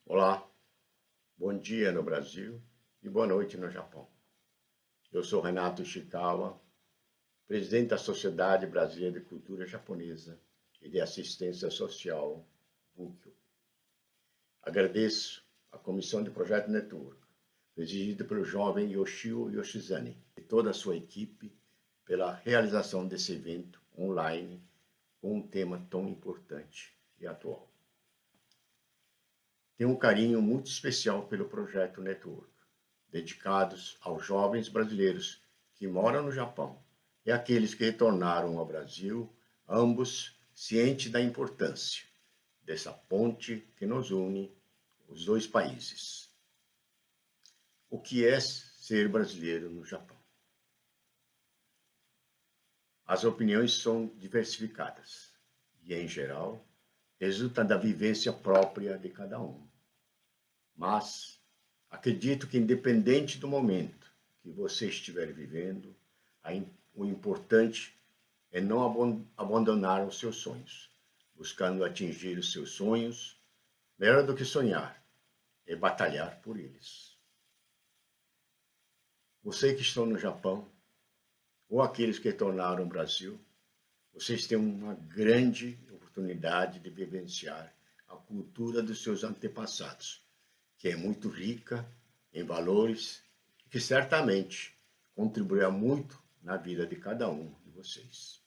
Olá, bom dia no Brasil e boa noite no Japão. Eu sou Renato Ishikawa, presidente da Sociedade Brasileira de Cultura Japonesa e de Assistência Social, BUNKYO. Agradeço à Comissão de Projeto Network, presidida pelo jovem Yoshio Yoshizane e toda a sua equipe pela realização desse evento online com um tema tão importante e atual. Tenho um carinho muito especial pelo Projeto Network, dedicados aos jovens brasileiros que moram no Japão e aqueles que retornaram ao Brasil, ambos cientes da importância dessa ponte que nos une os dois países. O que é ser brasileiro no Japão? As opiniões são diversificadas e, em geral, resultam da vivência própria de cada um. Mas acredito que, independente do momento que você estiver vivendo, o importante é não abandonar os seus sonhos, buscando atingir os seus sonhos. Melhor do que sonhar é batalhar por eles. Vocês que estão no Japão, ou aqueles que retornaram ao Brasil, vocês têm uma grande oportunidade de vivenciar a cultura dos seus antepassados, que é muito rica em valores e que certamente contribuirá muito na vida de cada um de vocês.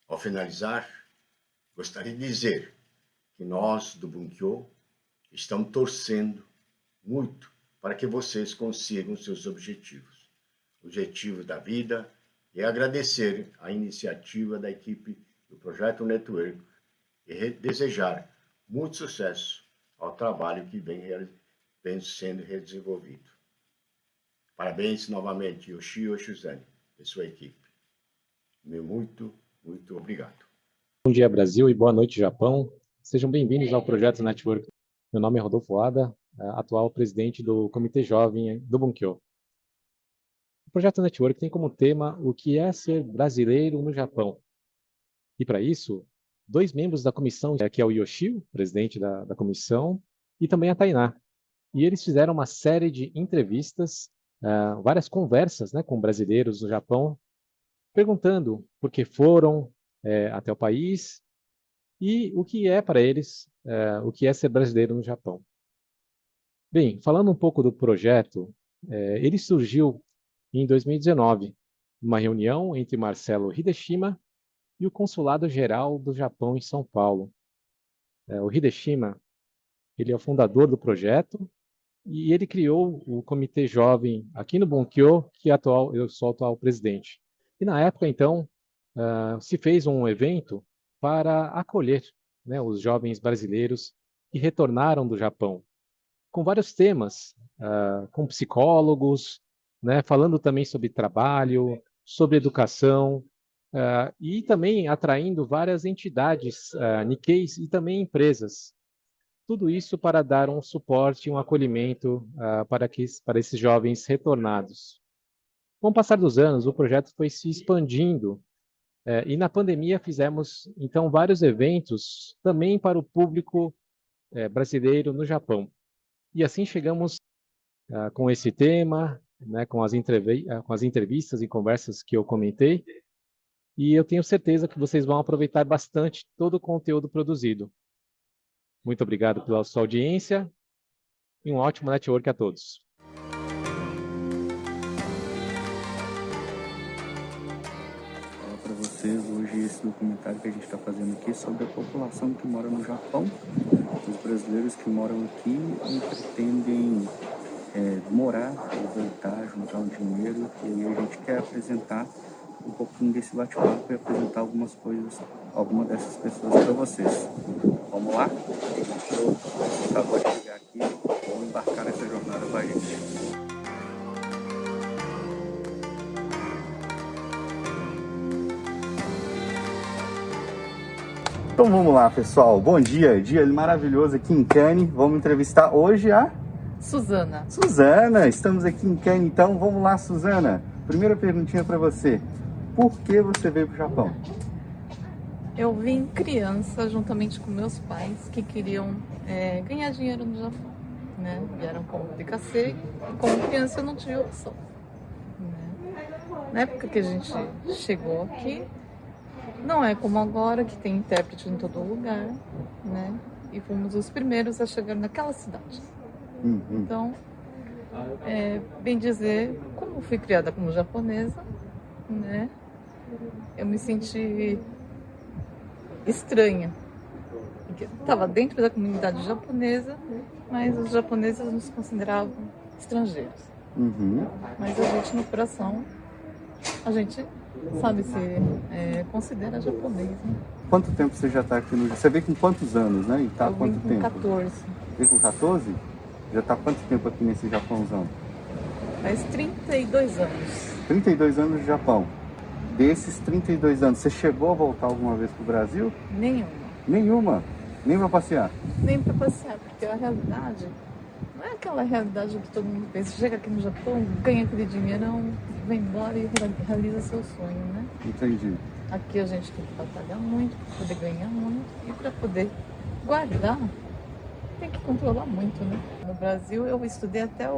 Ao finalizar, gostaria de dizer que nós, do BUNKYO, estamos torcendo muito para que vocês consigam seus objetivos da vida, e agradecer a iniciativa da equipe do Projeto Network e desejar muito sucesso ao trabalho que vem sendo desenvolvido. Parabéns novamente, Yoshio Yoshizane e sua equipe. Meu muito obrigado. Bom dia, Brasil, e boa noite, Japão. Sejam bem-vindos ao Projeto Network. Meu nome é Rodolfo Ada, atual presidente do Comitê Jovem do BUNKYO. O Projeto Network tem como tema o que é ser brasileiro no Japão. E para isso, dois membros da comissão, que é o Yoshio, presidente da comissão, e também a Tainá. E eles fizeram uma série de entrevistas, várias conversas, com brasileiros no Japão, perguntando por que foram até o país e o que é para eles, o que é ser brasileiro no Japão. Bem, falando um pouco do projeto, ele surgiu em 2019, uma reunião entre Marcelo Hideshima e o Consulado-Geral do Japão em São Paulo. O Hideshima, ele é o fundador do projeto e ele criou o Comitê Jovem aqui no BUNKYO, que eu sou o atual presidente. E na época, então, se fez um evento para acolher os jovens brasileiros que retornaram do Japão, com vários temas, com psicólogos, falando também sobre trabalho, sobre educação, e também atraindo várias entidades Nikkeis e também empresas. Tudo isso para dar um suporte e um acolhimento para esses jovens retornados. Com o passar dos anos, o projeto foi se expandindo e na pandemia fizemos, então, vários eventos também para o público brasileiro no Japão. E assim chegamos com esse tema, com as entrevistas e conversas que eu comentei, e eu tenho certeza que vocês vão aproveitar bastante todo o conteúdo produzido. Muito obrigado pela sua audiência e um ótimo network a todos. Falar para vocês hoje esse documentário que a gente está fazendo aqui sobre a população que mora no Japão, os brasileiros que moram aqui e pretendem morar ou voltar, juntar um dinheiro, e aí a gente quer apresentar um pouquinho desse bate-papo e apresentar algumas coisas, algumas dessas pessoas para vocês. Vamos lá? Eu acabou de chegar aqui, vamos embarcar nessa jornada com a gente. Então vamos lá, pessoal. Bom dia, dia maravilhoso aqui em Cannes. Vamos entrevistar hoje a Suzana. Suzana, estamos aqui em Cannes, então vamos lá, Suzana. Primeira perguntinha para você. Por que você veio para o Japão? Eu vim criança, juntamente com meus pais, que queriam ganhar dinheiro no Japão, né? Vieram como Bikassei e como criança eu não tive opção. Né? Na época que a gente chegou aqui, não é como agora, que tem intérprete em todo lugar, né? E fomos os primeiros a chegar naquela cidade. Então, bem dizer, como fui criada como japonesa, né? Eu me senti estranha. Porque estava dentro da comunidade japonesa, mas os japoneses nos consideravam estrangeiros. Mas a gente, no coração, a gente sabe se considera japonês, né? Quanto tempo você já está aqui no Japão? Você veio com quantos anos, né? E tá há quanto tempo? 14. Veio com 14? Já está há quanto tempo aqui nesse Japãozão? Faz 32 anos. 32 anos de Japão. Desses 32 anos, você chegou a voltar alguma vez para o Brasil? Nenhuma. Nenhuma? Nem para passear? Nem para passear, porque a realidade não é aquela realidade que todo mundo pensa. Chega aqui no Japão, ganha aquele dinheirão, vem embora e realiza seu sonho, né? Entendi. Aqui a gente tem que batalhar muito para poder ganhar muito e para poder guardar tem que controlar muito, né? No Brasil eu estudei até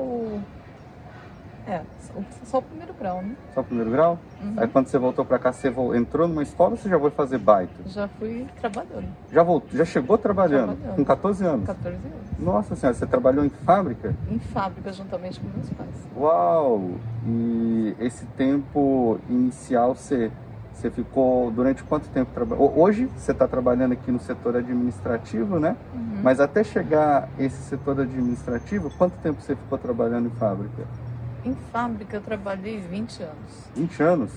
só o primeiro grau, né? Só o primeiro grau? Aí quando você voltou para cá, você entrou numa escola ou você já foi fazer baito? Já fui trabalhando. Já chegou trabalhando? Com 14 anos? 14 anos. Nossa senhora, você trabalhou em fábrica? Em fábrica, juntamente com meus pais. Uau! E esse tempo inicial, você ficou durante quanto tempo trabalhando? Hoje você está trabalhando aqui no setor administrativo, né? Mas até chegar esse setor administrativo, quanto tempo você ficou trabalhando em fábrica? Em fábrica eu trabalhei 20 anos. 20 anos?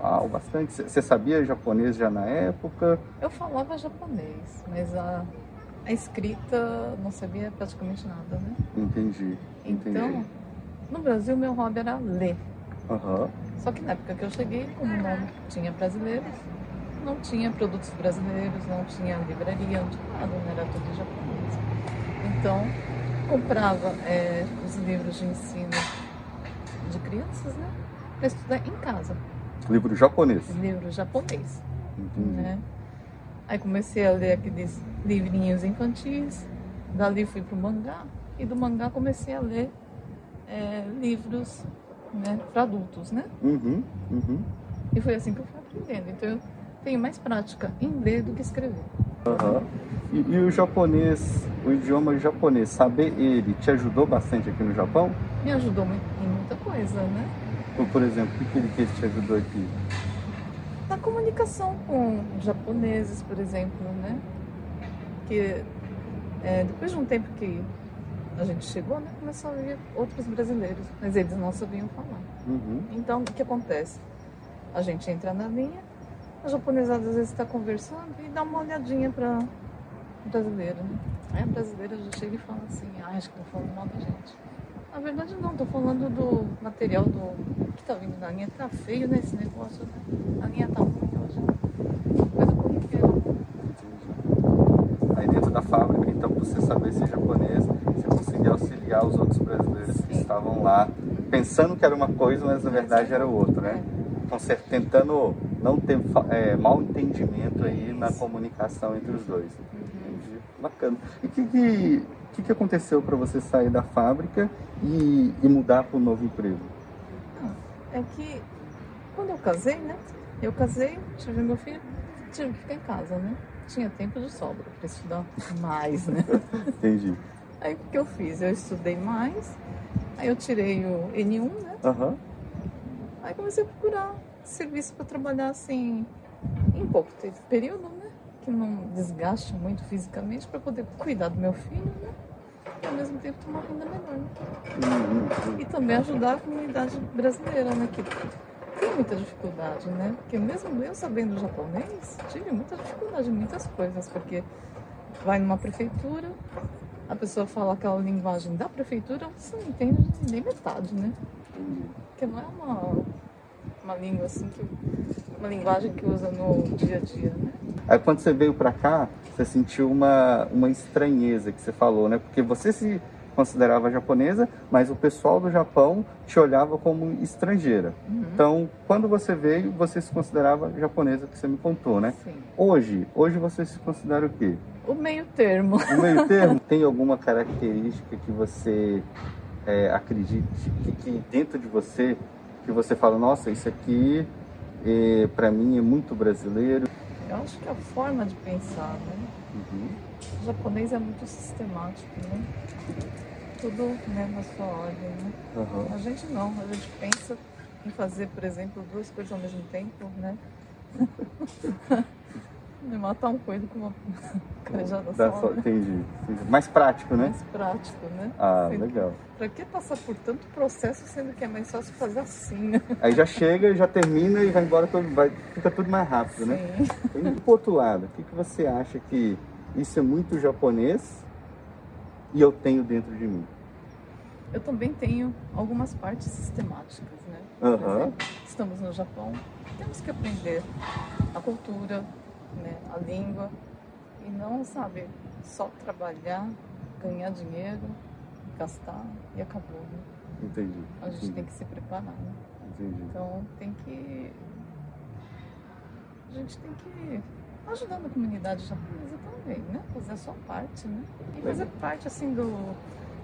Uau, bastante. Você sabia japonês já na época? Eu falava japonês, mas a escrita não sabia praticamente nada, né? Entendi. Então, no Brasil meu hobby era ler. Uhum. Só que na época que eu cheguei, como não tinha brasileiros, não tinha produtos brasileiros, não tinha livraria, não tinha nada, não era tudo japonês. Então, comprava os livros de ensino de crianças, né? Para estudar em casa. Livro japonês? Livro japonês. Entendi. Né? Aí comecei a ler aqueles livrinhos infantis, dali fui pro mangá, e do mangá comecei a ler livros, né, para adultos, né? E foi assim que eu fui aprendendo. Então eu tenho mais prática em ler do que escrever. E o japonês, o idioma japonês, saber ele te ajudou bastante aqui no Japão? Me ajudou em muita coisa, né? Por exemplo, o que ele te ajudou aqui? Na comunicação com japoneses, por exemplo, né? Que depois de um tempo que a gente chegou, né, começou a vir outros brasileiros, mas eles não sabiam falar. Então, o que acontece? A gente entra na linha, a japonesada às vezes está conversando e dá uma olhadinha para brasileira, né? Aí a brasileira já chega e fala assim, acho que estão falando mal da gente. Na verdade não, estou falando do material que está vindo na linha. Tá feio, né, esse negócio, né? A linha tá ruim hoje. Coisa corriqueira. Aí dentro da fábrica, então, pra você saber ser japonês, você conseguia auxiliar os outros brasileiros que estavam lá, pensando que era uma coisa, mas na verdade era outra, né? Então, você tentando não ter mal entendimento aí na comunicação entre os dois. Entendi. Bacana. E o que aconteceu para você sair da fábrica e mudar para um novo emprego? É que quando eu casei, né? Eu casei, tive meu filho, tive que ficar em casa, né? Tinha tempo de sobra para estudar mais, né? Entendi. Aí o que eu fiz? Eu estudei mais, aí eu tirei o N1, né? Aí comecei a procurar serviço para trabalhar assim, em pouco período, né? Que não desgaste muito fisicamente, para poder cuidar do meu filho, né? E ao mesmo tempo ter uma renda melhor, né? E também ajudar a comunidade brasileira, né? Que tem muita dificuldade, né? Porque mesmo eu sabendo japonês, tive muita dificuldade em muitas coisas, porque vai numa prefeitura, a pessoa fala aquela linguagem da prefeitura, você não entende nem metade, né? Porque não é uma língua assim, uma linguagem que usa no dia a dia, né? Aí quando você veio para cá, você sentiu uma estranheza que você falou, né? Porque você considerava japonesa, mas o pessoal do Japão te olhava como estrangeira. Então, quando você veio, você se considerava japonesa, que você me contou, né? Sim. Hoje você se considera o quê? O meio termo. O meio termo? Tem alguma característica que você acredite, que dentro de você, que você fala, nossa, isso aqui para mim é muito brasileiro? Eu acho que a forma de pensar, né? O japonês é muito sistemático, né? Tudo, né, na sua ordem, né? A gente não, a gente pensa em fazer, por exemplo, 2 coisas ao mesmo tempo, né? Matar um coelho com uma cajada só, né? Entendi. Mais prático, né? Mais prático, né? Ah, legal. Pra que passar por tanto processo, sendo que é mais fácil fazer assim, né? Aí já chega, já termina e vai embora, fica tudo mais rápido, né? E do outro lado, o que você acha que isso é muito japonês e eu tenho dentro de mim? Eu também tenho algumas partes sistemáticas, né? Por exemplo, estamos no Japão, temos que aprender a cultura, né? A língua, e não, sabe, só trabalhar, ganhar dinheiro, gastar e acabou, né? Entendi. A gente tem que se preparar, né? Entendi. Então a gente tem que ir ajudando a comunidade japonesa também, né? Fazer a sua parte, né? E fazer parte, assim,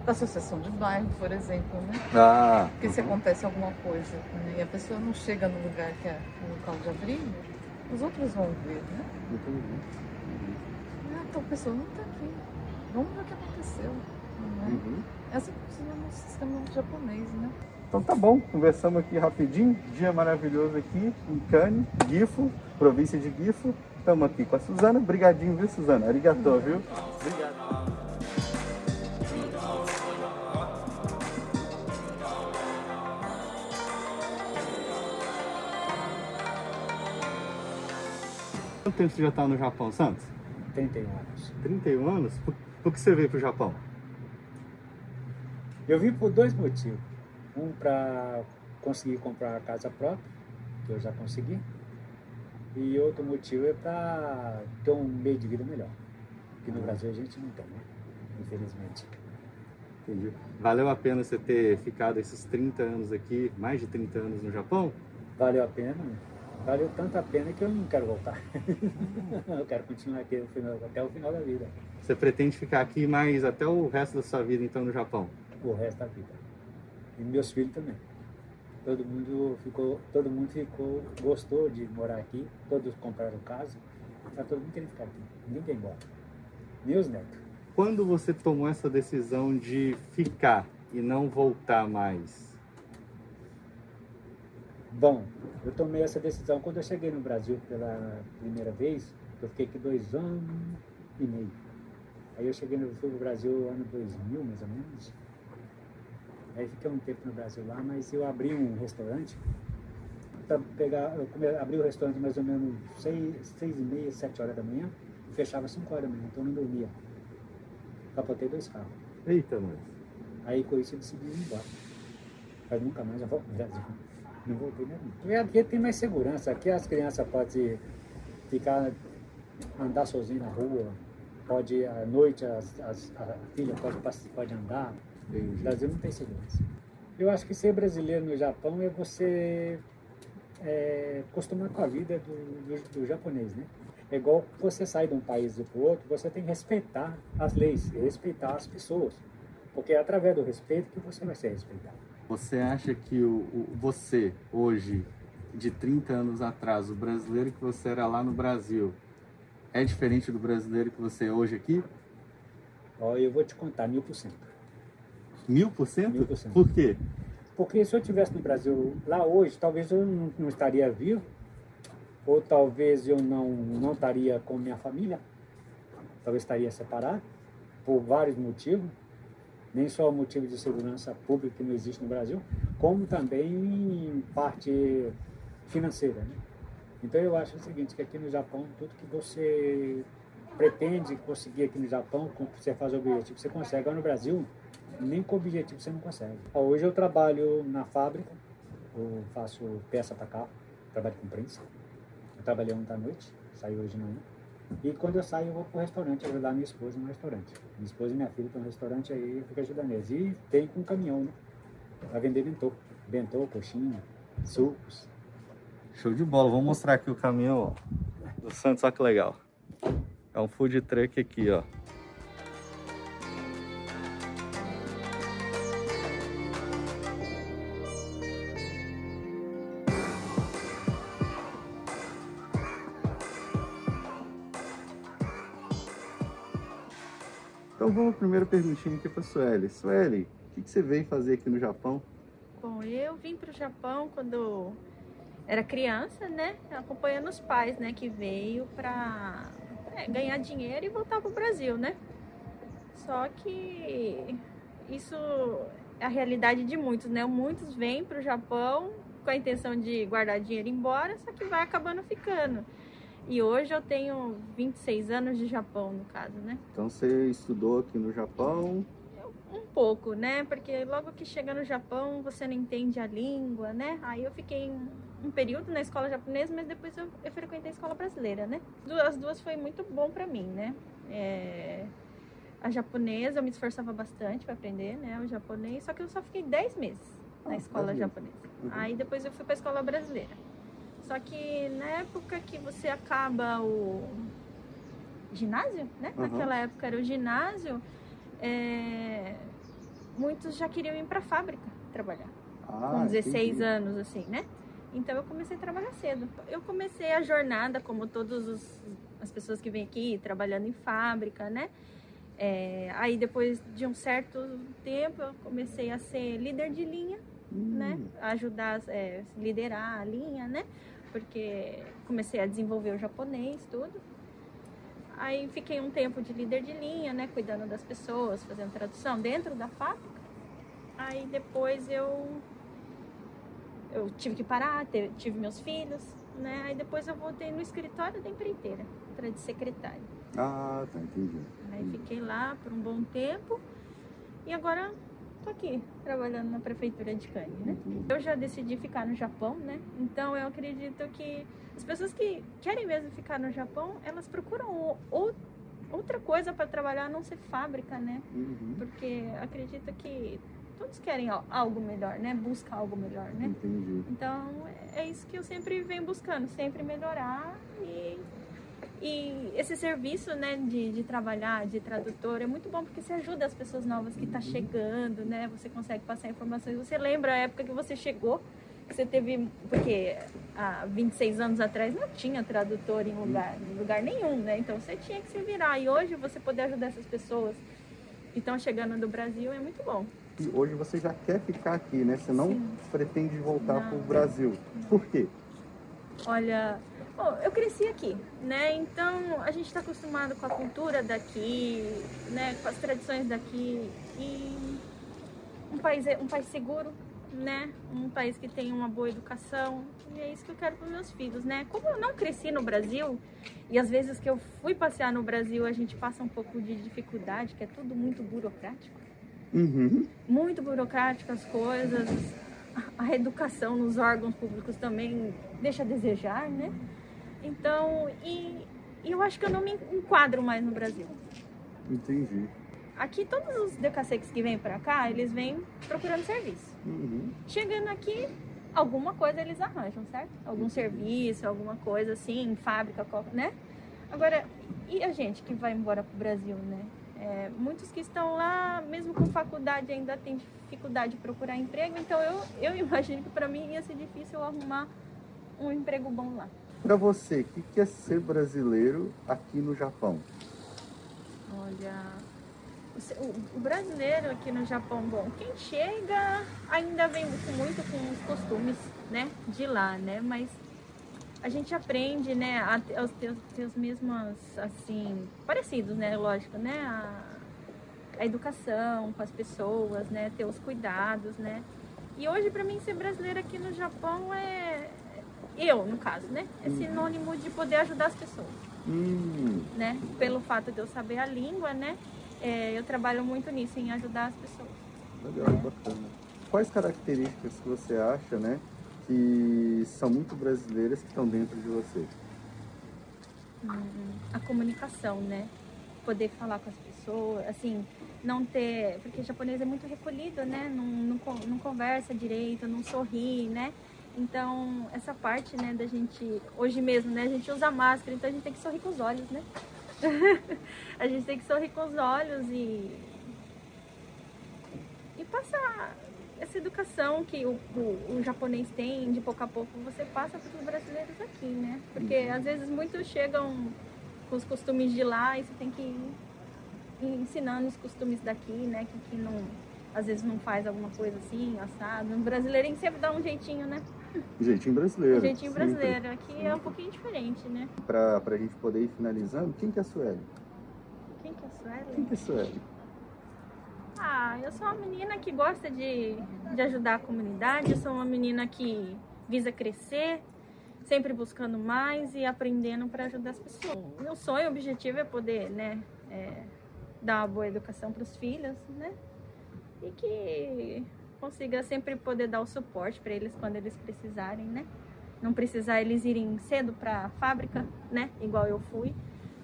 da associação de bairro, por exemplo, né? Porque se acontece alguma coisa, né, e a pessoa não chega no lugar que é o local de abrigo, os outros vão ver, né? Então a pessoa não está aqui. Vamos ver o que aconteceu. Né? Essa funciona no sistema japonês, né? Então tá bom, conversamos aqui rapidinho. Dia maravilhoso aqui em Kane, Gifu, província de Gifu. Estamos aqui com a Suzana. Brigadinho, viu, Suzana? Arigatô, viu? Obrigado. Quanto tempo você já está no Japão, Santos? 31 anos. 31 anos? Por que você veio para o Japão? Eu vim por 2 motivos. Um, para conseguir comprar a casa própria, que eu já consegui. E outro motivo é para ter um meio de vida melhor. Que no Brasil a gente não tem, né? Infelizmente. Entendi. Valeu a pena você ter ficado esses 30 anos aqui, mais de 30 anos no Japão? Valeu a pena. Valeu tanto a pena que eu não quero voltar. Eu quero continuar aqui até o final da vida. Você pretende ficar aqui mais até o resto da sua vida, então, no Japão? O resto da vida. E meus filhos também. Todo mundo gostou de morar aqui. Todos compraram casa. Tá todo mundo querendo ficar aqui. Ninguém quer ir embora. Nem os netos. Quando você tomou essa decisão de ficar e não voltar mais? Bom, eu tomei essa decisão quando eu cheguei no Brasil pela primeira vez. Eu fiquei aqui 2 anos e meio. Aí eu fui no Brasil ano 2000, mais ou menos. Aí fiquei um tempo no Brasil lá, mas eu abri um restaurante. Abri o restaurante mais ou menos 6h30, 7 horas da manhã. E fechava 5 horas da manhã, então eu não dormia. Capotei 2 carros. Eita, mano. Aí com isso eu decidi ir embora. Mas nunca mais eu volto no Brasil. Não voltei mesmo. Porque aqui tem mais segurança. Aqui as crianças podem andar sozinhas na rua. Pode, à noite, a filha pode andar. No Brasil não tem segurança. Eu acho que ser brasileiro no Japão é você acostumar com a vida do japonês, né? É igual você sair de um país para o outro, você tem que respeitar as leis, respeitar as pessoas. Porque é através do respeito que você vai ser respeitado. Você acha que você, hoje, de 30 anos atrás, o brasileiro que você era lá no Brasil, é diferente do brasileiro que você é hoje aqui? Ó, eu vou te contar, 1000%. 1000%? 1000%. Por quê? Porque se eu estivesse no Brasil lá hoje, talvez eu não estaria vivo, ou talvez eu não estaria com minha família, talvez estaria separado, por vários motivos, nem só o motivo de segurança pública que não existe no Brasil, como também parte financeira, né? Então eu acho o seguinte, que aqui no Japão, tudo que você pretende conseguir aqui no Japão, quando você faz o objetivo, você consegue. Agora no Brasil, nem com objetivo você não consegue. Hoje eu trabalho na fábrica, eu faço peça para carro, trabalho com prensa. Eu trabalhei ontem à noite, saí hoje de manhã. E quando eu saio, eu vou pro restaurante ajudar minha esposa no restaurante. Minha esposa e minha filha estão no restaurante, aí eu fico ajudando eles. E tem com um caminhão, né? Pra vender bentô. Bentô, coxinha, sucos. Show de bola. Vamos mostrar aqui o caminhão, ó, do Santos, olha que legal. É um food truck aqui, ó. Então vamos primeiro perguntinha aqui para a Sueli. Sueli, o que você veio fazer aqui no Japão? Bom, eu vim para o Japão quando era criança, né? Acompanhando os pais, né? Que veio para ganhar dinheiro e voltar para o Brasil, né? Só que isso é a realidade de muitos, né? Muitos vêm para o Japão com a intenção de guardar dinheiro e ir embora, só que vai acabando ficando. E hoje eu tenho 26 anos de Japão, no caso, né? Então você estudou aqui no Japão? Um pouco, né? Porque logo que chega no Japão, você não entende a língua, né? Aí eu fiquei um período na escola japonesa, mas depois eu frequentei a escola brasileira, né? As duas foi muito bom pra mim, né? A japonesa, eu me esforçava bastante para aprender, né? O japonês, só que eu só fiquei 10 meses na escola japonesa. Uhum. Aí depois eu fui pra escola brasileira. Só que na época que você acaba o ginásio, né? Uhum. Naquela época era o ginásio, muitos já queriam ir para a fábrica trabalhar. Com 16 anos, assim, né? Então eu comecei a trabalhar cedo. Eu comecei a jornada, como todas as pessoas que vêm aqui, trabalhando em fábrica, né? Aí depois de um certo tempo eu comecei a ser líder de linha, né? Ajudar, liderar a linha, né? Porque comecei a desenvolver o japonês, tudo. Aí fiquei um tempo de líder de linha, né? Cuidando das pessoas, fazendo tradução dentro da fábrica. Aí depois eu tive que parar, tive meus filhos, né? Aí depois eu voltei no escritório da empreiteira, para de secretária. Ah, tá, entendi. Aí fiquei lá por um bom tempo e agora tô aqui, trabalhando na prefeitura de Kane, né? Eu já decidi ficar no Japão, né? Então eu acredito que as pessoas que querem mesmo ficar no Japão, elas procuram outra coisa para trabalhar, a não ser fábrica, né? Uhum. Porque acredito que todos querem algo melhor, né? Busca algo melhor, né? Entendi. Então é isso que eu sempre venho buscando, sempre melhorar e esse serviço, né, de trabalhar, de tradutor, é muito bom porque você ajuda as pessoas novas que estão chegando, né? Você consegue passar informações. Você lembra a época que você chegou, que você teve... Porque há 26 anos atrás não tinha tradutor em lugar nenhum, né? Então você tinha que se virar. E hoje você poder ajudar essas pessoas que estão chegando do Brasil é muito bom. E hoje você já quer ficar aqui, né? Você não pretende voltar para o Brasil. Por quê? Olha... Bom, eu cresci aqui, né? Então a gente está acostumado com a cultura daqui, né? Com as tradições daqui e um país seguro, né? Um país que tem uma boa educação e é isso que eu quero para meus filhos, né? Como eu não cresci no Brasil e às vezes que eu fui passear no Brasil a gente passa um pouco de dificuldade, que é tudo muito burocrático, muito burocrático as coisas, a educação nos órgãos públicos também deixa a desejar, né? Então, e eu acho que eu não me enquadro mais no Brasil. Entendi. Aqui, todos os DKCs que vêm pra cá, eles vêm procurando serviço. Chegando aqui, alguma coisa eles arranjam, certo? Algum serviço, alguma coisa assim, fábrica, né? Agora, e a gente que vai embora pro Brasil, né? Muitos que estão lá, mesmo com faculdade, ainda tem dificuldade de procurar emprego. Então, eu imagino que pra mim ia ser difícil arrumar um emprego bom lá. Para você, o que é ser brasileiro aqui no Japão? Olha, o brasileiro aqui no Japão, bom, quem chega ainda vem muito com os costumes, né, de lá, né, mas a gente aprende, né, a ter os mesmos, assim, parecidos, né, lógico, né, a educação com as pessoas, né, ter os cuidados, né, e hoje para mim ser brasileira aqui no Japão eu, no caso, né? É sinônimo de poder ajudar as pessoas. Né? Pelo fato de eu saber a língua, né? Eu trabalho muito nisso, em ajudar as pessoas. Legal, bacana. Quais características que você acha, né? Que são muito brasileiras que estão dentro de você? a comunicação, né? Poder falar com as pessoas, assim, não ter... Porque o japonês é muito recolhido, né? Não conversa direito, não sorri, né? Então, essa parte, né, da gente... Hoje mesmo, né? A gente usa máscara, então a gente tem que sorrir com os olhos, né? A gente tem que sorrir com os olhos e passar essa educação que o japonês tem, de pouco a pouco, você passa para os brasileiros aqui, né? Porque às vezes muitos chegam com os costumes de lá e você tem que ir ensinando os costumes daqui, né? Que não, às vezes não faz alguma coisa assim, assado. O brasileirinho sempre dá um jeitinho, né? Jeitinho brasileiro. Jeitinho sempre. brasileiro. Aqui é um pouquinho diferente, né? Pra gente poder ir finalizando, quem que é a Sueli? Quem que é a Sueli? Quem que é a Sueli? Ah, eu sou uma menina que gosta de ajudar a comunidade, eu sou uma menina que visa crescer, sempre buscando mais e aprendendo para ajudar as pessoas. Meu sonho, objetivo é poder, né, dar uma boa educação para os filhos, né, e que consiga sempre poder dar o suporte para eles quando eles precisarem, né, não precisar eles irem cedo para a fábrica, né, igual eu fui,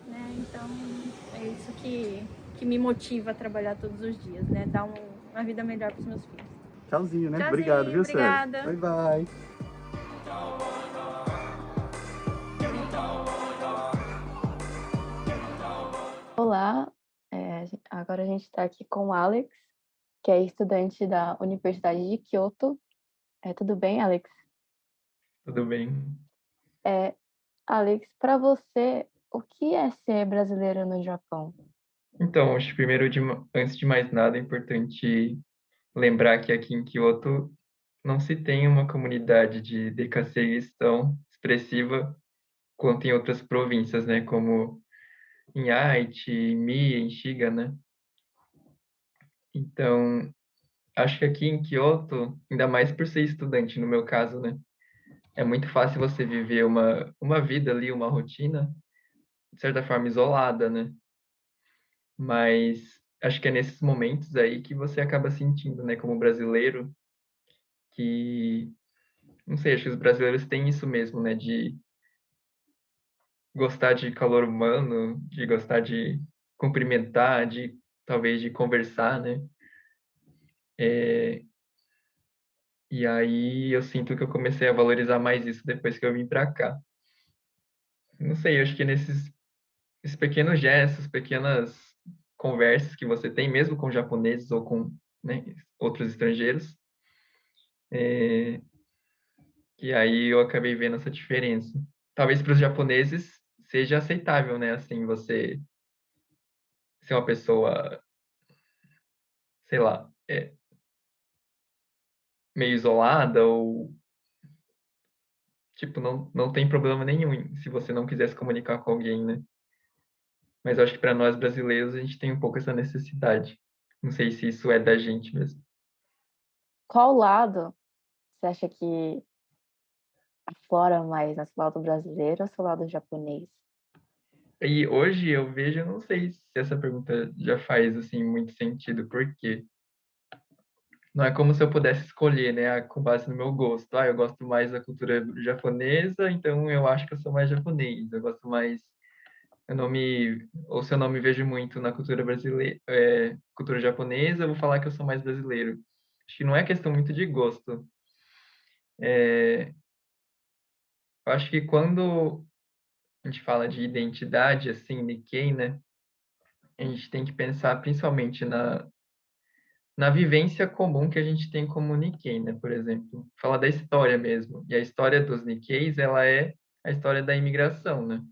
né, então é isso que me motiva a trabalhar todos os dias, né? Dar uma vida melhor para os meus filhos. Tchauzinho, né? Tchauzinho, obrigado, viu, Sueli? obrigada. Bye, bye. Olá, agora a gente está aqui com o Alex, que é estudante da Universidade de Kyoto. Tudo bem, Alex? Tudo bem. Alex, para você, o que é ser brasileiro no Japão? Então, acho que primeiro, antes de mais nada, é importante lembrar que aqui em Kyoto não se tem uma comunidade de decasseguis tão expressiva quanto em outras províncias, né? Como em Aichi, em Mie, em Shiga, né? Então, acho que aqui em Kyoto, ainda mais por ser estudante, no meu caso, né? É muito fácil você viver uma vida ali, uma rotina, de certa forma, isolada, né? Mas acho que é nesses momentos aí que você acaba sentindo, né, como brasileiro, que, não sei, acho que os brasileiros têm isso mesmo, né, de gostar de calor humano, de gostar de cumprimentar, de talvez de conversar, né? E aí eu sinto que eu comecei a valorizar mais isso depois que eu vim para cá. Não sei, acho que esses pequenos gestos, pequenas conversas que você tem, mesmo com japoneses ou com, né, outros estrangeiros, e aí eu acabei vendo essa diferença. Talvez para os japoneses seja aceitável, né? Assim, você ser uma pessoa, sei lá, meio isolada ou, tipo, não tem problema nenhum se você não quiser se comunicar com alguém, né? Mas eu acho que para nós brasileiros a gente tem um pouco essa necessidade. Não sei se isso é da gente mesmo. Qual lado você acha que aflora mais, né? Seu lado brasileiro ou seu lado japonês? E hoje eu vejo, eu não sei se essa pergunta já faz, assim, muito sentido, porque não é como se eu pudesse escolher, né, com base no meu gosto. Ah, eu gosto mais da cultura japonesa, então eu acho que eu sou mais japonês. Eu gosto mais, ou se eu não me vejo muito na cultura brasileira, cultura japonesa, eu vou falar que eu sou mais brasileiro. Acho que não é questão muito de gosto. Eu acho que quando a gente fala de identidade, assim, Nikkei, né, a gente tem que pensar principalmente na vivência comum que a gente tem como Nikkei, né? Por exemplo, falar da história mesmo. E a história dos Nikkeis, ela é a história da imigração, né?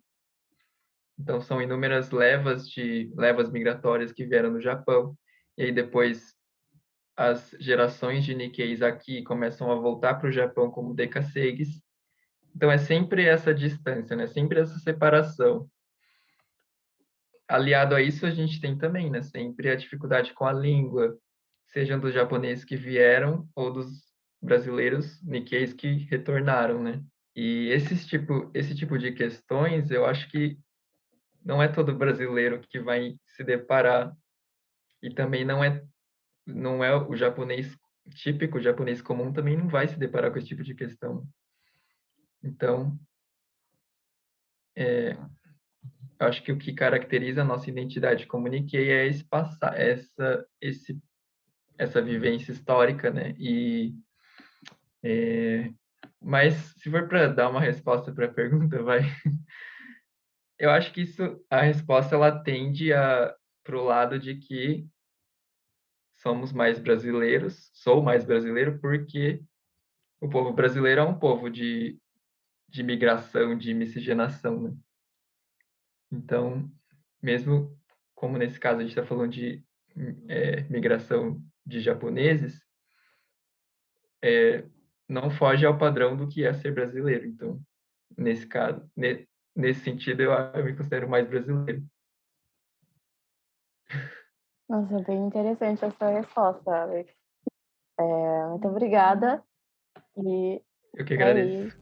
Então, são inúmeras levas migratórias que vieram no Japão. E aí, depois, as gerações de Nikkeis aqui começam a voltar para o Japão como decasseguis. Então, é sempre essa distância, né? Sempre essa separação. Aliado a isso, a gente tem também, né? Sempre a dificuldade com a língua, sejam dos japoneses que vieram ou dos brasileiros Nikkeis que retornaram, né? E esse tipo de questões, eu acho que não é todo brasileiro que vai se deparar e também não é o japonês típico, o japonês comum também não vai se deparar com esse tipo de questão. Então, eu acho que o que caracteriza a nossa identidade como Nikkei é essa vivência histórica, né? Mas se for para dar uma resposta para a pergunta, vai. Eu acho que a resposta ela tende para o lado de que somos mais brasileiros, sou mais brasileiro porque o povo brasileiro é um povo de migração, de miscigenação, né? Então, mesmo como nesse caso a gente está falando de migração de japoneses, não foge ao padrão do que é ser brasileiro. Então, nesse caso, nesse sentido, eu me considero mais brasileiro. Nossa, bem interessante a sua resposta, Alex. Muito obrigada. E Eu que agradeço. isso.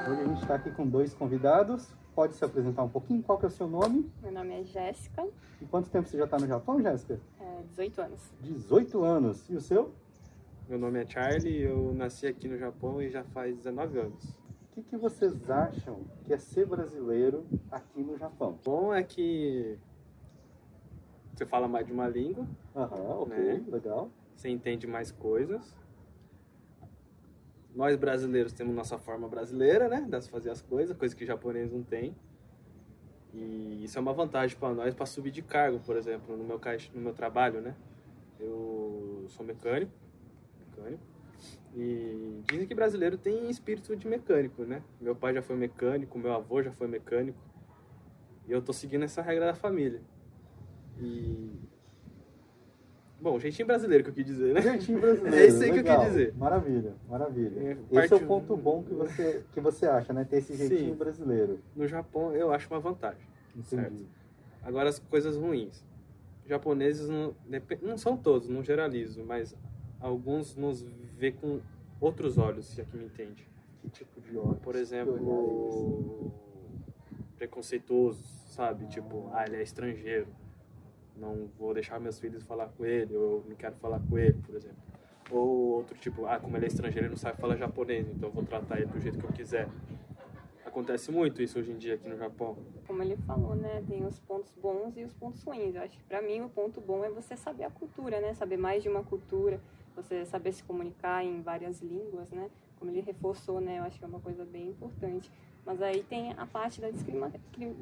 Hoje a gente está aqui com 2 convidados. Pode se apresentar um pouquinho? Qual que é o seu nome? Meu nome é Jéssica. E quanto tempo você já está no Japão, Jéssica? 18 anos. 18 anos. E o seu? Meu nome é Charlie, eu nasci aqui no Japão e já faz 19 anos. O que vocês acham que é ser brasileiro aqui no Japão? Bom é que você fala mais de uma língua. Ok, né? Legal. Você entende mais coisas. Nós brasileiros temos nossa forma brasileira, né? De fazer as coisas, coisa que os japoneses não têm. E isso é uma vantagem para nós para subir de cargo, por exemplo, no meu trabalho, né? Eu sou mecânico. E dizem que brasileiro tem espírito de mecânico, né? Meu pai já foi mecânico, meu avô já foi mecânico. E eu tô seguindo essa regra da família. Bom, jeitinho brasileiro que eu quis dizer, né? Jeitinho brasileiro. É isso aí legal. que eu quis dizer. Maravilha. Esse é o ponto bom que você acha, né? Ter esse jeitinho brasileiro. No Japão eu acho uma vantagem. Entendi. Certo? Agora as coisas ruins. Os japoneses não são todos, não generalizo, mas alguns nos vê com outros olhos, se aqui me entende. Que tipo de olhos? Por exemplo, preconceituoso, sabe? Tipo, ele é estrangeiro. Não vou deixar meus filhos falar com ele, ou eu não quero falar com ele, por exemplo. Ou outro tipo, como ele é estrangeiro, ele não sabe falar japonês, então eu vou tratar ele do jeito que eu quiser. Acontece muito isso hoje em dia aqui no Japão. Como ele falou, né, tem os pontos bons e os pontos ruins. Eu acho que pra mim o ponto bom é você saber a cultura, né, saber mais de uma cultura, você saber se comunicar em várias línguas, né, como ele reforçou, né, eu acho que é uma coisa bem importante. Mas aí tem a parte da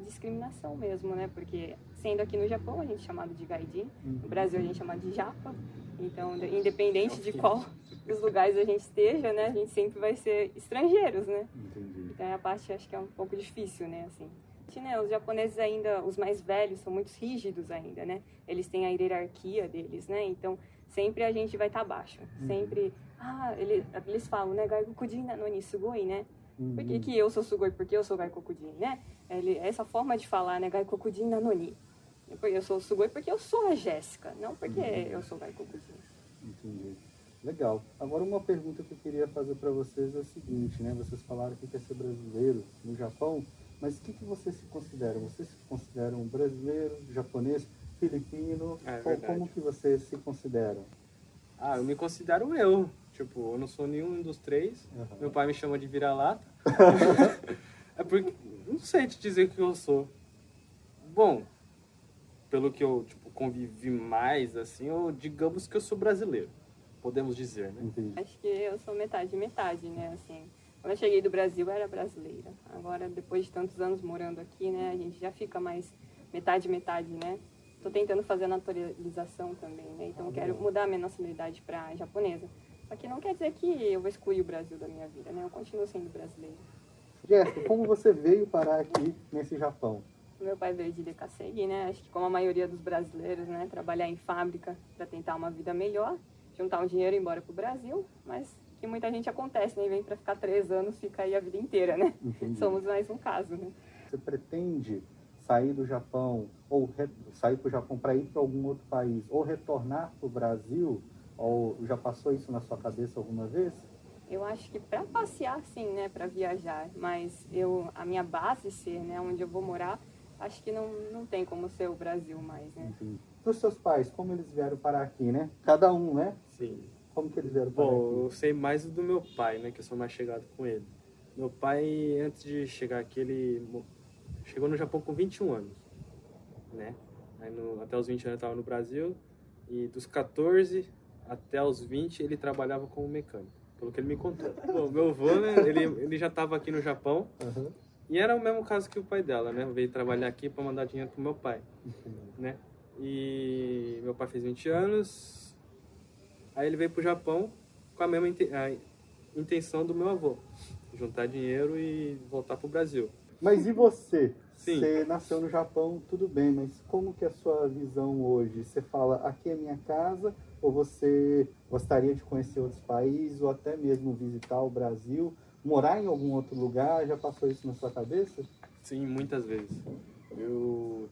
discriminação mesmo, né, porque sendo aqui no Japão a gente é chamado de gaijin, no Brasil a gente é chamado de japa, então independente de qual dos lugares a gente esteja, né, a gente sempre vai ser estrangeiros, né. Entendi. Então é a parte, acho que é um pouco difícil, né, assim. Né, os japoneses ainda, os mais velhos, são muito rígidos ainda, né? Eles têm a hierarquia deles, né? Então, sempre a gente vai estar abaixo. Sempre, eles falam, né? Gaikokujin nanoni sugoi, né? Por que eu sou sugoi? Porque eu sou gaikokujin, né? Essa forma de falar, né? Gaikokujin nanoni. Eu sou sugoi porque eu sou a Jéssica, não porque eu sou gaikokujin. Entendi. Legal. Agora uma pergunta que eu queria fazer para vocês é a seguinte, né? Vocês falaram que quer ser brasileiro no Japão, mas o que vocês se consideram? Vocês se consideram brasileiro, japonês, filipino? Como que vocês se consideram? Eu me considero eu. Tipo, eu não sou nenhum dos três. Meu pai me chama de vira-lata. É porque, não sei te dizer o que eu sou. Bom, pelo que eu convivi mais, assim, digamos que eu sou brasileiro. Podemos dizer, né? Entendi. Acho que eu sou metade, né, assim. Quando eu cheguei do Brasil, eu era brasileira. Agora, depois de tantos anos morando aqui, né, a gente já fica mais metade, né? Tô tentando fazer a naturalização também, né? Então, quero mudar a minha nacionalidade para japonesa. Só que não quer dizer que eu vou excluir o Brasil da minha vida, né? Eu continuo sendo brasileira. Jéssica, como você veio parar aqui nesse Japão? Meu pai veio de Decassegue, né? Acho que como a maioria dos brasileiros, né? Trabalhar em fábrica para tentar uma vida melhor, juntar um dinheiro e ir embora pro Brasil, mas que muita gente acontece, né? Vem para ficar 3 anos, fica aí a vida inteira, né? Entendi. Somos mais um caso, né? Você pretende sair do Japão, ou sair para o Japão para ir para algum outro país, ou retornar para o Brasil? Ou já passou isso na sua cabeça alguma vez? Eu acho que para passear, sim, né? Para viajar, mas a minha base ser, né? Onde eu vou morar, acho que não tem como ser o Brasil mais, né? Entendi. dos seus pais, como eles vieram parar aqui, né? Cada um, né? Sim. Como que eles vieram parar aqui? Bom, eu sei mais do meu pai, né? Que eu sou mais chegado com ele. Meu pai, antes de chegar aqui, ele chegou no Japão com 21 anos, né? Aí até os 20 anos ele estava no Brasil. E dos 14 até os 20 ele trabalhava como mecânico, pelo que ele me contou. Bom, meu avô, né? Ele já estava aqui no Japão. Uhum. E era o mesmo caso que o pai dela, né? Veio trabalhar aqui para mandar dinheiro pro meu pai, né? E meu pai fez 20 anos, aí ele veio pro Japão com a mesma intenção do meu avô, juntar dinheiro e voltar pro Brasil. Mas e você? Sim. Você nasceu no Japão, tudo bem, mas como que é a sua visão hoje? Você fala, aqui é minha casa, ou você gostaria de conhecer outros países, ou até mesmo visitar o Brasil, morar em algum outro lugar? Já passou isso na sua cabeça? Sim, muitas vezes.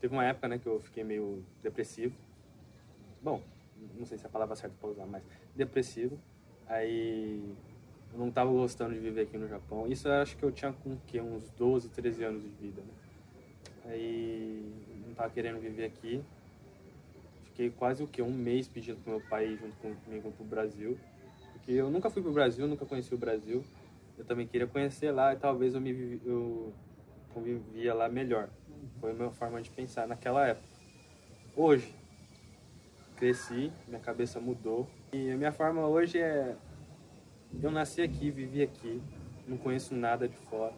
Teve uma época, né, que eu fiquei meio depressivo. Bom, não sei se é a palavra certa para usar, mas depressivo. Aí eu não estava gostando de viver aqui no Japão. Isso eu acho que eu tinha com o quê? Uns 12, 13 anos de vida, né? Aí não estava querendo viver aqui. Fiquei quase o quê? Um mês pedindo pro meu pai ir junto comigo pro Brasil. Porque eu nunca fui pro Brasil, nunca conheci o Brasil. Eu também queria conhecer lá e talvez eu convivia lá melhor. Foi a minha forma de pensar naquela época. Hoje, cresci, minha cabeça mudou. E a minha forma hoje é... Eu nasci aqui, vivi aqui, não conheço nada de fora.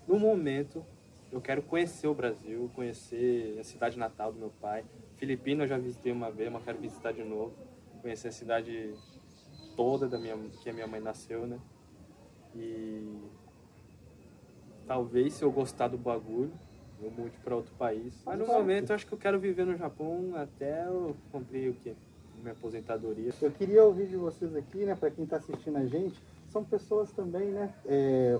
No momento, eu quero conhecer o Brasil, conhecer a cidade natal do meu pai. Filipina eu já visitei uma vez, mas quero visitar de novo. Conhecer a cidade toda que a minha mãe nasceu, né? E talvez, se eu gostar do bagulho, eu mude para outro país. Mas no momento, eu acho que eu quero viver no Japão até eu cumprir o quê? Minha aposentadoria. Eu queria ouvir de vocês aqui, né, para quem está assistindo a gente, são pessoas também, né,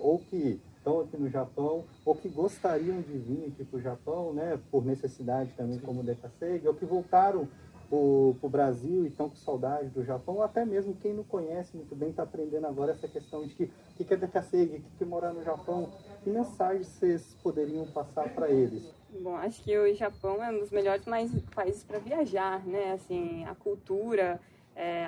ou que estão aqui no Japão, ou que gostariam de vir aqui para o Japão, né, por necessidade também, como o Dekaseg, ou que voltaram para o Brasil e estão com saudade do Japão, ou até mesmo quem não conhece muito bem está aprendendo agora essa questão de que é Dekaseg, que morar no Japão. Que mensagem vocês poderiam passar para eles? Bom, acho que o Japão é um dos melhores países para viajar, né? Assim, a cultura,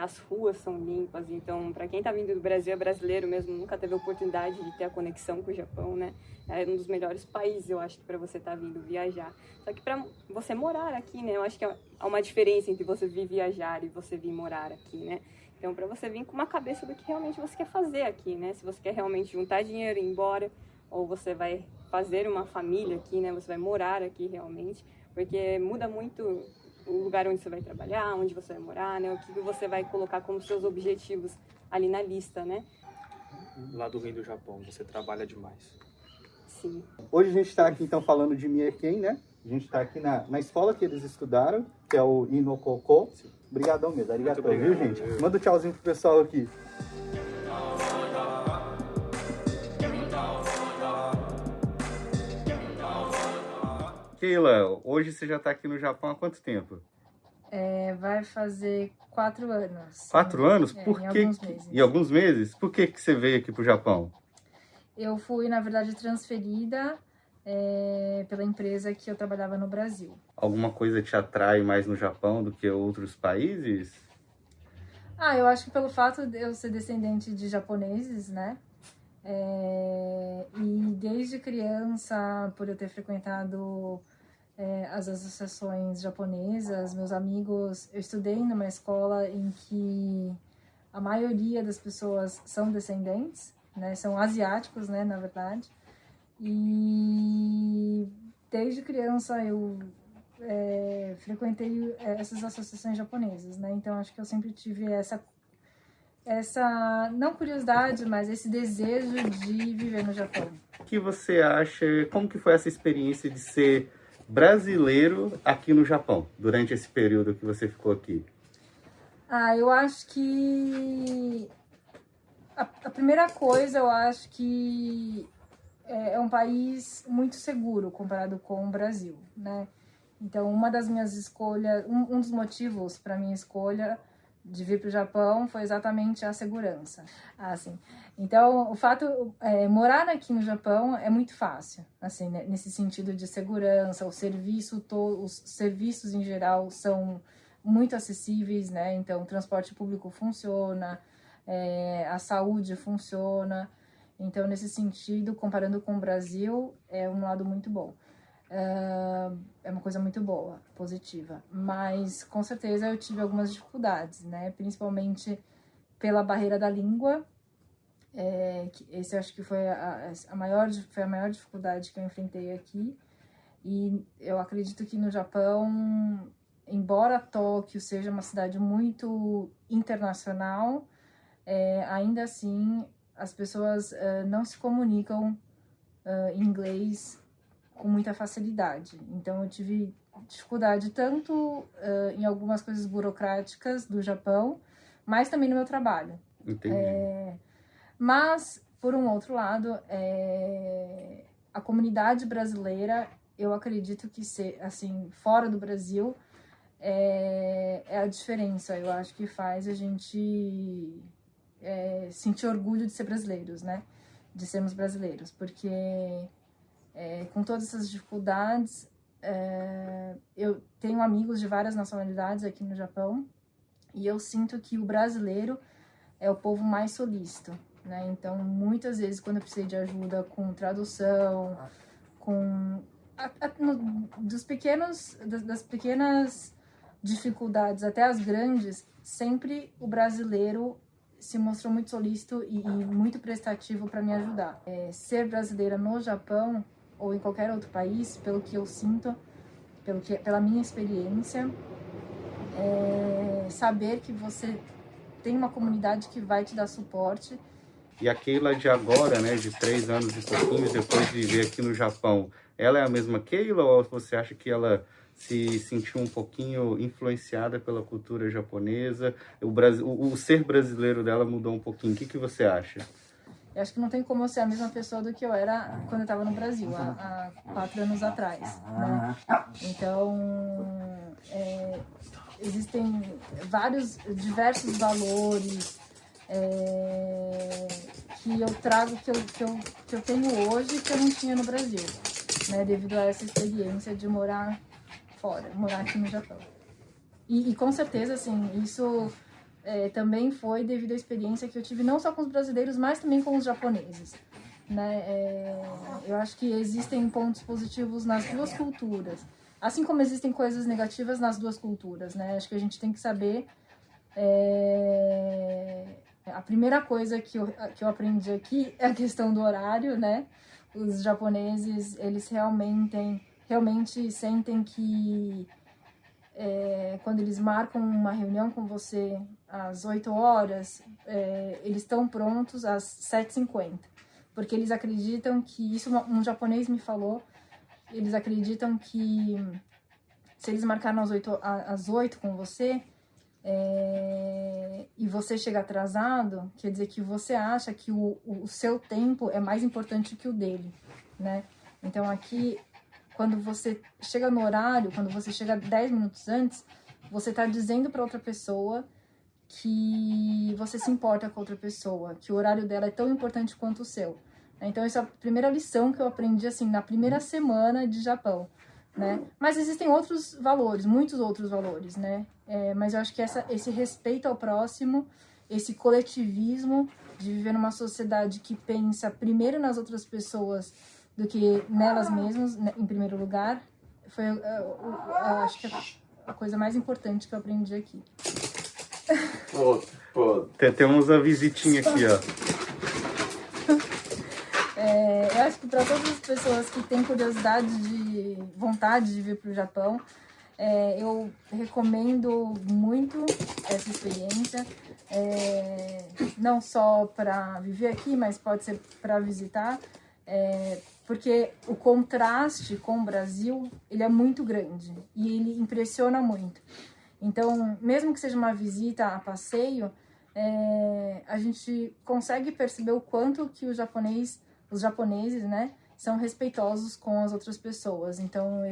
as ruas são limpas. Então, para quem está vindo do Brasil, é brasileiro mesmo, nunca teve a oportunidade de ter a conexão com o Japão, né? É um dos melhores países, eu acho, para você estar vindo viajar. Só que para você morar aqui, né? Eu acho que há uma diferença entre você vir viajar e você vir morar aqui, né? Então, para você vir com uma cabeça do que realmente você quer fazer aqui, né? Se você quer realmente juntar dinheiro e ir embora, ou você vai fazer uma família aqui, né? Você vai morar aqui realmente, porque muda muito o lugar onde você vai trabalhar, onde você vai morar, né? O que você vai colocar como seus objetivos ali na lista, né? Lá do Rio do Japão, você trabalha demais. Sim. Hoje a gente está aqui então falando de Mieken, né? A gente está aqui na escola que eles estudaram, que é o Inokoko. Obrigadão mesmo, arigatô, viu, gente? Manda um tchauzinho pro pessoal aqui. Keila, hoje você já está aqui no Japão há quanto tempo? Vai fazer 4 anos. 4 anos? Por em que? alguns meses. Em alguns meses? Por que você veio aqui para o Japão? Eu fui, na verdade, transferida pela empresa que eu trabalhava no Brasil. Alguma coisa te atrai mais no Japão do que outros países? Eu acho que pelo fato de eu ser descendente de japoneses, né? E desde criança, por eu ter frequentado as associações japonesas, meus amigos, eu estudei numa escola em que a maioria das pessoas são descendentes, né? São asiáticos, né, na verdade. E desde criança eu frequentei essas associações japonesas, né? Então acho que eu sempre tive essa não curiosidade, mas esse desejo de viver no Japão. O que você acha, como que foi essa experiência de ser brasileiro aqui no Japão, durante esse período que você ficou aqui? Eu acho que a primeira coisa, eu acho que é um país muito seguro comparado com o Brasil, né? Então, uma das minhas escolhas, um dos motivos para minha escolha de vir para o Japão foi exatamente a segurança. Assim, então, o fato morar aqui no Japão é muito fácil, assim, né? Nesse sentido de segurança, os serviços em geral são muito acessíveis, né? Então, o transporte público funciona, a saúde funciona. Então, nesse sentido, comparando com o Brasil, é um lado muito bom. É uma coisa muito boa, positiva. Mas, com certeza, eu tive algumas dificuldades, né? Principalmente pela barreira da língua. Esse acho que foi a maior dificuldade que eu enfrentei aqui. E eu acredito que no Japão, embora Tóquio seja uma cidade muito internacional, ainda assim as pessoas não se comunicam em inglês com muita facilidade. Então eu tive dificuldade tanto em algumas coisas burocráticas do Japão, mas também no meu trabalho. Entendi. Mas, por um outro lado, a comunidade brasileira, eu acredito que, assim, fora do Brasil, é a diferença. Eu acho que faz a gente sentir orgulho de ser brasileiros, né? De sermos brasileiros. Porque, com todas essas dificuldades, eu tenho amigos de várias nacionalidades aqui no Japão e eu sinto que o brasileiro é o povo mais solícito, né? Então, muitas vezes, quando eu precisei de ajuda com tradução, das pequenas dificuldades até as grandes, sempre o brasileiro se mostrou muito solícito e muito prestativo para me ajudar. Ser brasileira no Japão ou em qualquer outro país, pelo que eu sinto, pela minha experiência, saber que você tem uma comunidade que vai te dar suporte. E a Keila de agora, né, de 3 anos e pouquinho, depois de viver aqui no Japão, ela é a mesma Keila ou você acha que ela se sentiu um pouquinho influenciada pela cultura japonesa? O ser brasileiro dela mudou um pouquinho. O que você acha? Eu acho que não tem como eu ser a mesma pessoa do que eu era quando eu estava no Brasil, há 4 anos atrás, né? Então, existem diversos valores que eu trago, que eu tenho hoje, que eu não tinha no Brasil, né? Devido a essa experiência de morar fora, morar aqui no Japão. E com certeza, assim, isso também foi devido à experiência que eu tive não só com os brasileiros, mas também com os japoneses, né? Eu acho que existem pontos positivos nas duas culturas, assim como existem coisas negativas nas duas culturas, né? Acho que a gente tem que saber. A primeira coisa que eu aprendi aqui é a questão do horário, né? Os japoneses, eles realmente sentem que quando eles marcam uma reunião com você às 8 horas, eles estão prontos às 7h50. Porque eles acreditam que, isso um japonês me falou, eles acreditam que se eles marcaram às 8 com você, e você chega atrasado, quer dizer que você acha que o seu tempo é mais importante que o dele, né? Então aqui, quando você chega no horário, quando você chega 10 minutos antes, você está dizendo para outra pessoa que você se importa com outra pessoa, que o horário dela é tão importante quanto o seu. Então essa é a primeira lição que eu aprendi, assim, na primeira semana de Japão, né? Mas existem outros valores, muitos outros valores, né? Mas eu acho que esse respeito ao próximo, esse coletivismo de viver numa sociedade que pensa primeiro nas outras pessoas do que nelas mesmas, né, em primeiro lugar, foi, acho que a coisa mais importante que eu aprendi aqui. Temos a visitinha aqui, ó. Eu acho que para todas as pessoas que têm vontade de vir para o Japão, eu recomendo muito essa experiência, não só para viver aqui, mas pode ser para visitar, porque o contraste com o Brasil, ele é muito grande e ele impressiona muito. Então, mesmo que seja uma visita a passeio, a gente consegue perceber o quanto que os japoneses, né, são respeitosos com as outras pessoas. Então,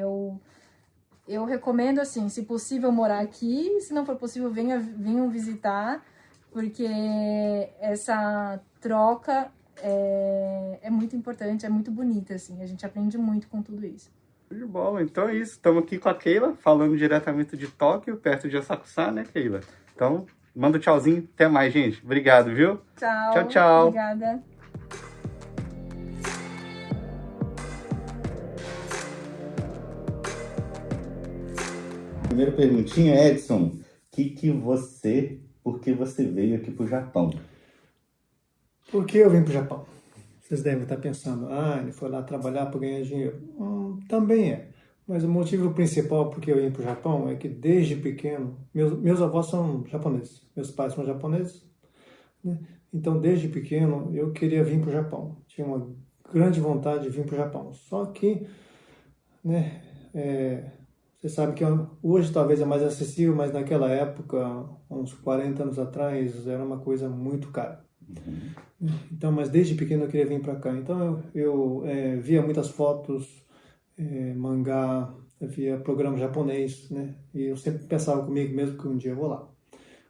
eu recomendo, assim, se possível, morar aqui. Se não for possível, venham visitar, porque essa troca é muito importante, é muito bonita, assim. A gente aprende muito com tudo isso. De bola, então é isso. Estamos aqui com a Keila, falando diretamente de Tóquio, perto de Asakusa, né, Keila? Então, manda um tchauzinho. Até mais, gente. Obrigado, viu? Tchau. Tchau, tchau. Obrigada. Primeira perguntinha, Edson. Por que você veio aqui para o Japão? Por que eu vim para o Japão? Vocês devem estar pensando, ele foi lá trabalhar para ganhar dinheiro. Também é. Mas o motivo principal por que eu vim para o Japão é que desde pequeno, meus avós são japoneses, meus pais são japoneses, né? Então desde pequeno eu queria vir para o Japão. Tinha uma grande vontade de vir para o Japão. Só que, né, você sabe que hoje talvez é mais acessível, mas naquela época, uns 40 anos atrás, era uma coisa muito cara. Então, mas desde pequeno eu queria vir para cá. Então eu via muitas fotos, mangá, via programa japonês, né? E eu sempre pensava comigo mesmo que um dia eu vou lá.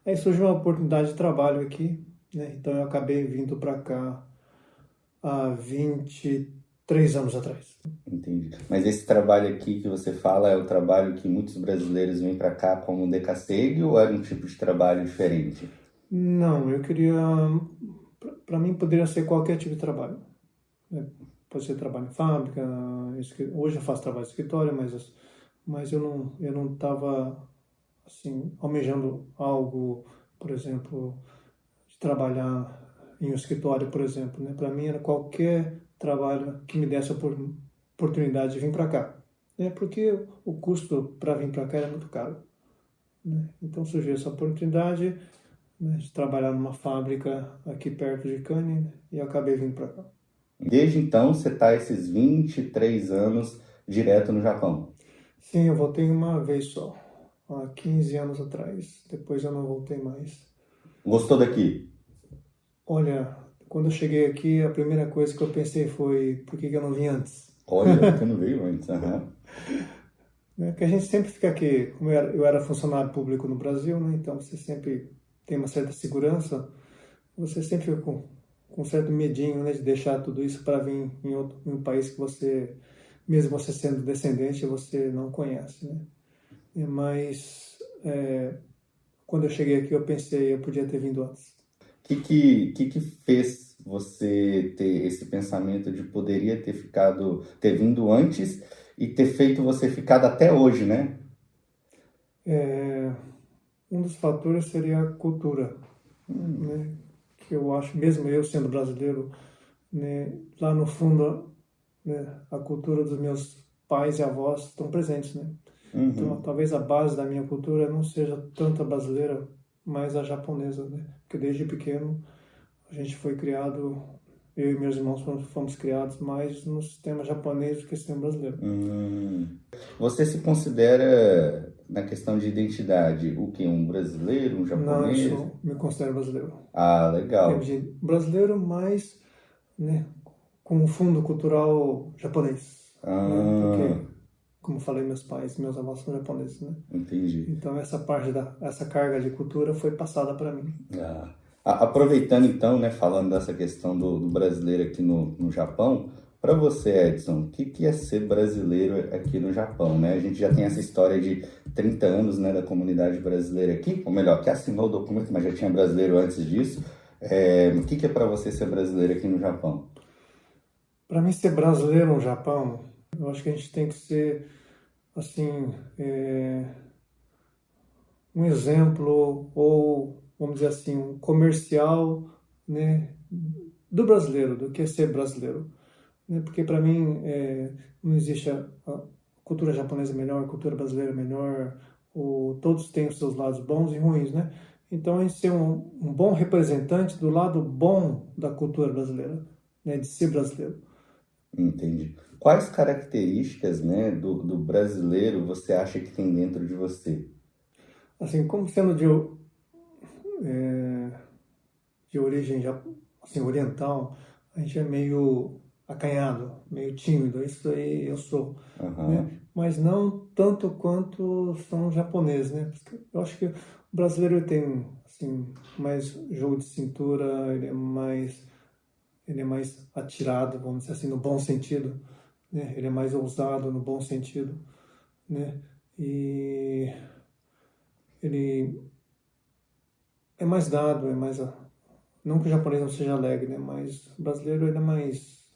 Aí surgiu uma oportunidade de trabalho aqui, né? Então eu acabei vindo para cá há 23 anos atrás. Entendi. Mas esse trabalho aqui que você fala é o trabalho que muitos brasileiros vêm para cá como decassegue ou era um tipo de trabalho diferente? Não, eu queria... Para mim poderia ser qualquer tipo de trabalho. Pode ser trabalho em fábrica, hoje eu faço trabalho de escritório, mas eu não estava assim, almejando algo, por exemplo, de trabalhar em um escritório, por exemplo, né? Para mim era qualquer trabalho que me desse a oportunidade de vir para cá, né? Porque o custo para vir para cá era muito caro, né? Então surgiu essa oportunidade, né, de trabalhar numa fábrica aqui perto de Cannes, né? E eu acabei vindo para cá. Desde então, você está esses 23 anos direto no Japão? Sim, eu voltei uma vez só, há 15 anos atrás. Depois eu não voltei mais. Gostou daqui? Olha, quando eu cheguei aqui, a primeira coisa que eu pensei foi, por que eu não vim antes? Olha, você não veio antes, Porque a gente sempre fica aqui, como eu era funcionário público no Brasil, né? Então você sempre tem uma certa segurança, você sempre fica com um certo medinho, né, de deixar tudo isso para vir em um país que você, mesmo você sendo descendente, você não conhece, né? Mas quando eu cheguei aqui eu pensei, eu podia ter vindo antes. O que fez você ter esse pensamento de poderia ter vindo antes e ter feito você ficar até hoje, né? Um dos fatores seria a cultura, né? Que eu acho, mesmo eu sendo brasileiro, né, lá no fundo, né, a cultura dos meus pais e avós estão presentes, né? Então, talvez a base da minha cultura não seja tanto a brasileira, mas a japonesa, né? Porque desde pequeno a gente foi criado, eu e meus irmãos fomos criados mais no sistema japonês do que no sistema brasileiro. Você se considera, na questão de identidade, o quê? Um brasileiro, um japonês? Não, eu me considero brasileiro. Ah, legal. Brasileiro, mas, né, com um fundo cultural japonês. Né? Porque, como falei, meus pais e meus avós são japoneses, né? Entendi. Então essa carga de cultura foi passada para mim. Aproveitando então, né, falando dessa questão do brasileiro aqui no Japão, para você, Edson, o que é ser brasileiro aqui no Japão, né? A gente já tem essa história de 30 anos, né, da comunidade brasileira aqui, ou melhor, que assinou o documento, mas já tinha brasileiro antes disso. O que é para você ser brasileiro aqui no Japão? Para mim, ser brasileiro no Japão, eu acho que a gente tem que ser, assim, um exemplo, ou, vamos dizer assim, um comercial, né, do brasileiro, do que é ser brasileiro. Porque para mim não existe a cultura japonesa melhor, a cultura brasileira melhor, todos têm os seus lados bons e ruins, né? Então a gente ser um bom representante do lado bom da cultura brasileira, né, de ser brasileiro. Entendi. Quais características, né, do brasileiro você acha que tem dentro de você? Assim, como sendo de origem assim, oriental, a gente é meio acanhado, meio tímido, isso aí eu sou, né? Mas não tanto quanto são os japoneses, né? Porque eu acho que o brasileiro tem, assim, mais jogo de cintura, ele é mais atirado, vamos dizer assim, no bom sentido, né? Ele é mais ousado no bom sentido, né? E ele é mais dado, é mais... Não que o japonês não seja alegre, né? Mas o brasileiro ele é mais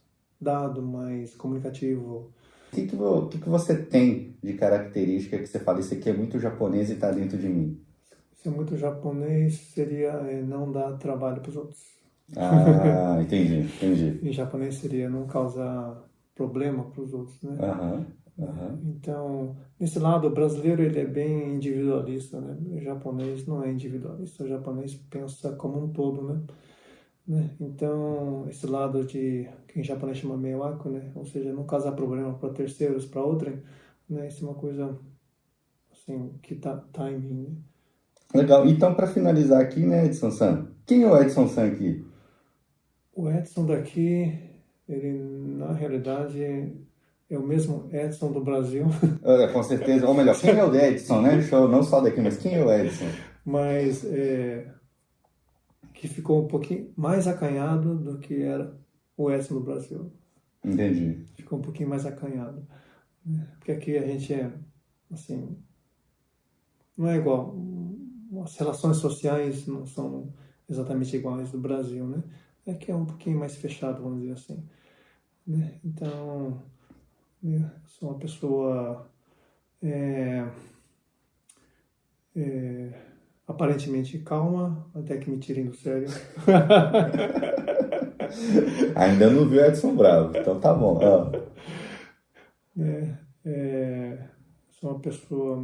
dado, mais comunicativo. O que você tem de característica que você fala, isso aqui é muito japonês e está dentro de mim? Ser muito japonês seria não dar trabalho para os outros. Ah, entendi. Em japonês seria não causar problema para os outros, né? Então, nesse lado, o brasileiro ele é bem individualista, né? O japonês não é individualista, o japonês pensa como um todo, né? Então, esse lado de que em japonês chama meiwaku, né? Ou seja, não causar problema para terceiros, para outrem, né? Isso é uma coisa assim que tá em mim, né? Legal. Então, para finalizar aqui, né, Edson-san? Quem é o Edson-san aqui? O Edson daqui, ele na realidade é o mesmo Edson do Brasil. Com certeza. Ou melhor, quem é o Edson, né? Não só daqui, mas quem é o Edson? Mas que ficou um pouquinho mais acanhado do que era o Edson do Brasil. Entendi. Ficou um pouquinho mais acanhado. Porque aqui a gente é, assim, não é igual. As relações sociais não são exatamente iguais do Brasil, né? É que é um pouquinho mais fechado, vamos dizer assim, né? Então, eu sou uma pessoa aparentemente calma, até que me tirem do sério. Ainda não viu Edson Bravo, então tá bom. Sou uma pessoa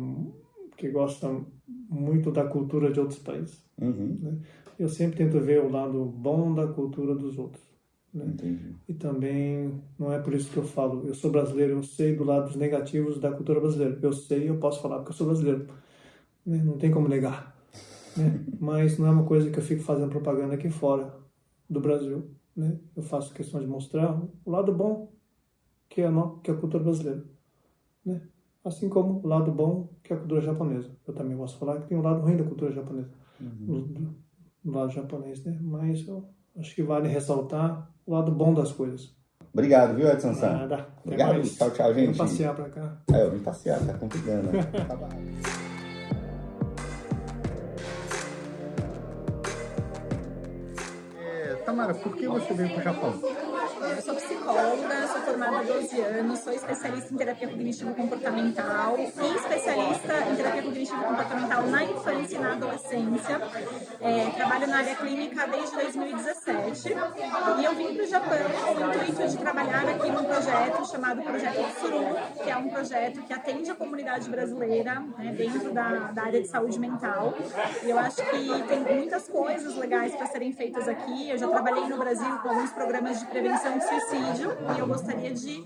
que gosta muito da cultura de outros países. Né? Eu sempre tento ver o lado bom da cultura dos outros. Né? E também, não é por isso que eu falo, eu sou brasileiro, eu sei do lado dos negativos da cultura brasileira. Eu sei, eu posso falar porque eu sou brasileiro. Né? Não tem como negar. Né? Mas não é uma coisa que eu fico fazendo propaganda aqui fora do Brasil. Né? Eu faço questão de mostrar o lado bom que é a cultura brasileira. Né? Assim como o lado bom que é a cultura japonesa. Eu também posso falar que tem um lado ruim da cultura japonesa. Do lado japonês, né? Mas eu acho que vale ressaltar o lado bom das coisas. Obrigado, viu, Edson-san? Nada. Obrigado. Tchau, gente. Vem passear pra cá. Eu vim passear, tá convidando. Né? Tamara, por que você veio para o Japão? Eu sou psicóloga, sou formada há 12 anos, sou especialista em terapia cognitivo-comportamental e especialista em terapia cognitivo-comportamental na infância e na adolescência. Trabalho na área clínica desde 2017 e eu vim para o Japão com o intuito de trabalhar aqui num projeto chamado Projeto Tsuru, que é um projeto que atende a comunidade brasileira, né, dentro da área de saúde mental. E eu acho que tem muitas coisas legais para serem feitas aqui. Eu já trabalhei no Brasil com alguns programas de prevenção de suicídio e eu gostaria de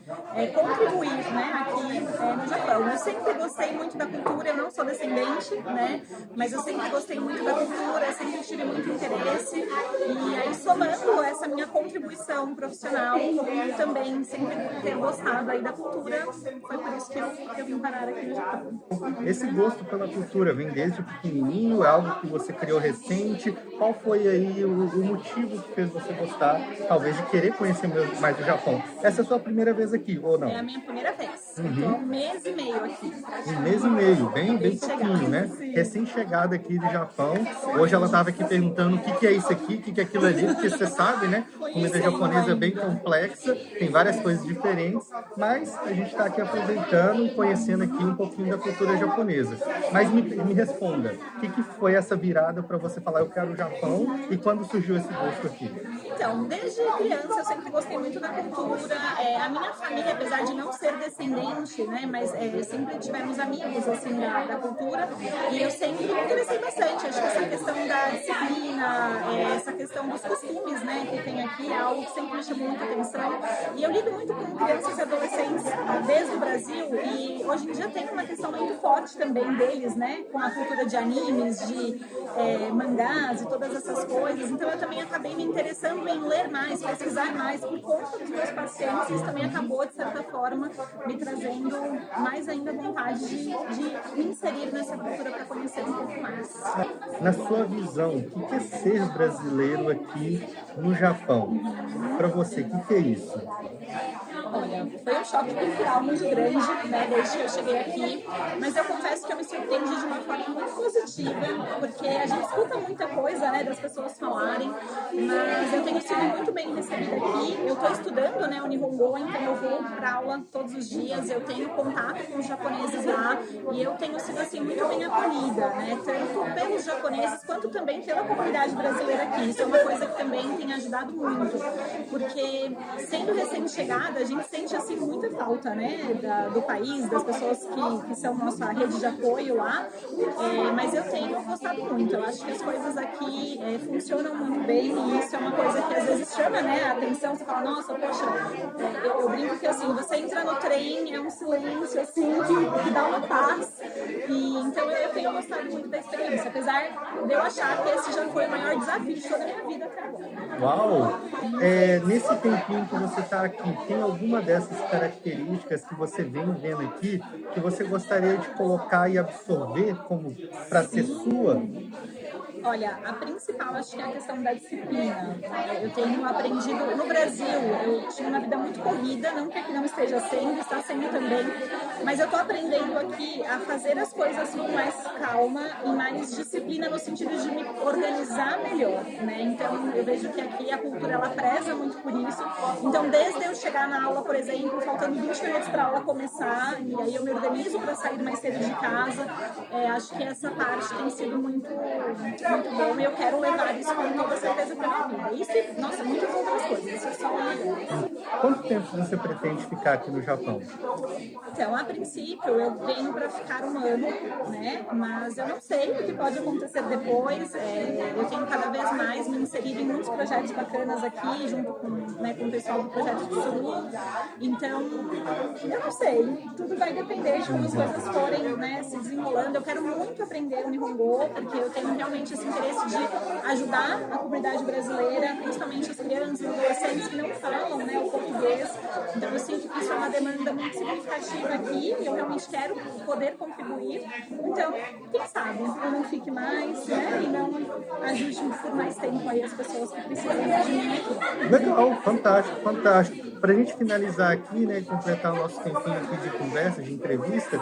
contribuir, né, aqui no Japão. Eu sempre gostei muito da cultura, eu não sou descendente, né, mas eu sempre gostei muito da cultura, sempre tive muito interesse e aí somando essa minha contribuição profissional e também sempre ter gostado aí da cultura, foi por isso que eu vim parar aqui no Japão. Esse gosto pela cultura vem desde pequenininho, é algo que você criou recente? Qual foi aí o motivo que fez você gostar, talvez, de querer conhecer mais o Japão? Essa é a sua primeira vez aqui, ou não? É a minha primeira vez. Estou há um mês e meio aqui. Um mês e meio, bem pouquinho, né? Recém-chegada aqui do Japão. Hoje ela estava aqui perguntando o que é isso aqui, o que é aquilo ali, porque você sabe, né? Comida japonesa é bem complexa, tem várias coisas diferentes, mas a gente está aqui aproveitando e conhecendo aqui um pouquinho da cultura japonesa. Mas me responda, o que foi essa virada para você falar eu quero o Japão e quando surgiu esse gosto aqui? Então, desde criança eu sempre gostei muito da cultura. A minha família, apesar de não ser descendente, né, mas sempre tivemos amigos assim da cultura e eu sempre me interessei bastante. Acho que essa questão da disciplina, essa questão dos costumes, né, que tem aqui é algo que sempre me chamou muita atenção. E eu lido muito com crianças e adolescentes desde o Brasil e hoje em dia tem uma questão muito forte também deles, né, com a cultura de animes, de mangás e todas essas coisas. Então eu também acabei me interessando em ler mais, pesquisar mais por conta dos meus pacientes. Isso também acabou, de certa forma, me trazendo mais ainda vontade de me inserir nessa cultura para conhecer um pouco mais. Na sua visão, o que é ser brasileiro aqui no Japão? Para você, o que é isso? Olha, foi um choque cultural muito grande, né, desde que eu cheguei aqui, mas eu confesso que eu me surpreendi de uma forma muito positiva, porque a gente escuta muita coisa, né, das pessoas falarem, mas eu tenho sido muito bem recebida aqui. Eu estou estudando, né, o Nihongo, então eu vou para aula todos os dias, eu tenho contato com os japoneses lá e eu tenho sido assim muito bem acolhida, né, tanto pelos japoneses quanto também pela comunidade brasileira aqui. Isso é uma coisa que também tem ajudado muito, porque sendo recém-chegada, a gente sente assim muita falta, né, do país, das pessoas que são nossa rede de apoio lá, mas eu tenho gostado muito. Eu acho que as coisas aqui funcionam muito bem e isso é uma coisa que às vezes chama, né, a atenção. Você fala, nossa, poxa, eu brinco que assim, você entra no trem, é um silêncio assim, que dá uma paz. E então eu tenho gostado muito da experiência, apesar de eu achar que esse já foi o maior desafio de toda a minha vida até agora. Uau! Nesse tempinho que você está aqui, tem alguma dessas características que você vem vendo aqui que você gostaria de colocar e absorver como para ser sua? Olha, a principal acho que é a questão da disciplina. Eu tenho aprendido, no Brasil, eu tinha uma vida muito corrida, não que aqui não esteja sendo, está sendo também, mas eu estou aprendendo aqui a fazer as coisas com mais calma e mais disciplina no sentido de me organizar melhor, né? Então, eu vejo que aqui a cultura, ela preza muito por isso. Então, desde eu chegar na aula, por exemplo, faltando 20 minutos para a aula começar, e aí eu me organizo para sair mais cedo de casa, acho que essa parte tem sido muito bom e eu quero levar isso com toda certeza para a minha vida. Isso e, nossa, muitas outras coisas. Isso é só uma melhor. Quanto tempo você pretende ficar aqui no Japão? Então, a princípio, eu venho para ficar 1 ano, né? Mas eu não sei o que pode acontecer depois. Eu tenho cada vez mais me inserido em muitos projetos bacanas aqui, junto com o pessoal do Projeto de Sul. Então, eu não sei. Tudo vai depender de como as coisas forem, né, se desenrolando. Eu quero muito aprender o Nihongo, porque eu tenho realmente esse interesse de ajudar a comunidade brasileira, principalmente as crianças e adolescentes que não falam, né, o português. Então, eu sinto que isso é uma demanda muito significativa aqui e eu realmente quero poder contribuir. Então, quem sabe eu não fique mais, né, e não ajude por mais tempo aí as pessoas que precisam de mim aqui. Legal, fantástico, fantástico. Para a gente finalizar aqui, né, e completar o nosso tempinho aqui de conversa, de entrevista,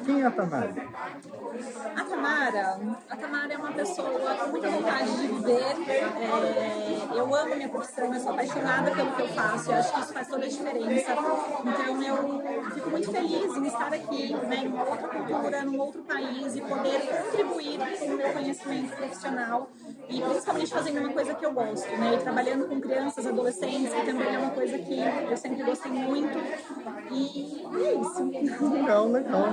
quem é a Tamara? A Tamara é uma pessoa com muita vontade de viver. Eu amo minha profissão, eu sou apaixonada pelo que eu faço, eu acho que isso faz toda a diferença. Então eu fico muito feliz em estar aqui, né, em uma outra cultura, num outro país e poder contribuir com o meu conhecimento profissional e principalmente fazendo uma coisa que eu gosto, né, e trabalhando com crianças, adolescentes, que também é uma coisa que eu sempre gostei muito. E é isso. Legal, legal.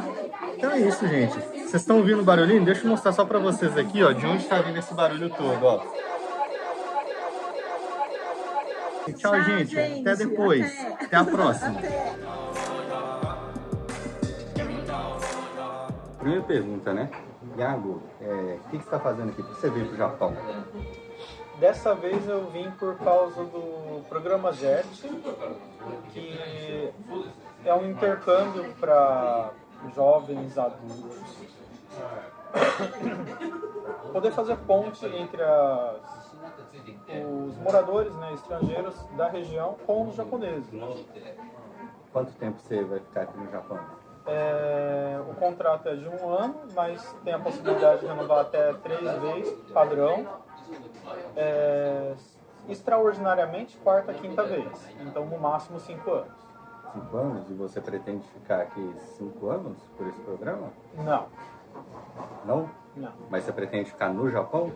Então é isso, gente. Vocês estão ouvindo o barulhinho? Deixa eu mostrar só pra vocês aqui, ó, de onde tá vindo esse barulho todo, ó. E tchau, gente. Até depois. Até a próxima. Primeira pergunta, né? Iago, o que você está fazendo aqui? Por que você veio pro Japão? Dessa vez eu vim por causa do programa JET, que é um intercâmbio para jovens adultos poder fazer ponte entre os moradores, né, estrangeiros da região com os japoneses. Quanto tempo você vai ficar aqui no Japão? O contrato é de 1 ano, mas tem a possibilidade de renovar até 3 vezes, padrão. Extraordinariamente, 4ª, 5ª vez. Então, no máximo 5 anos. 5 anos? E você pretende ficar aqui 5 anos por esse programa? Não. Não? Não. Mas você pretende ficar no Japão?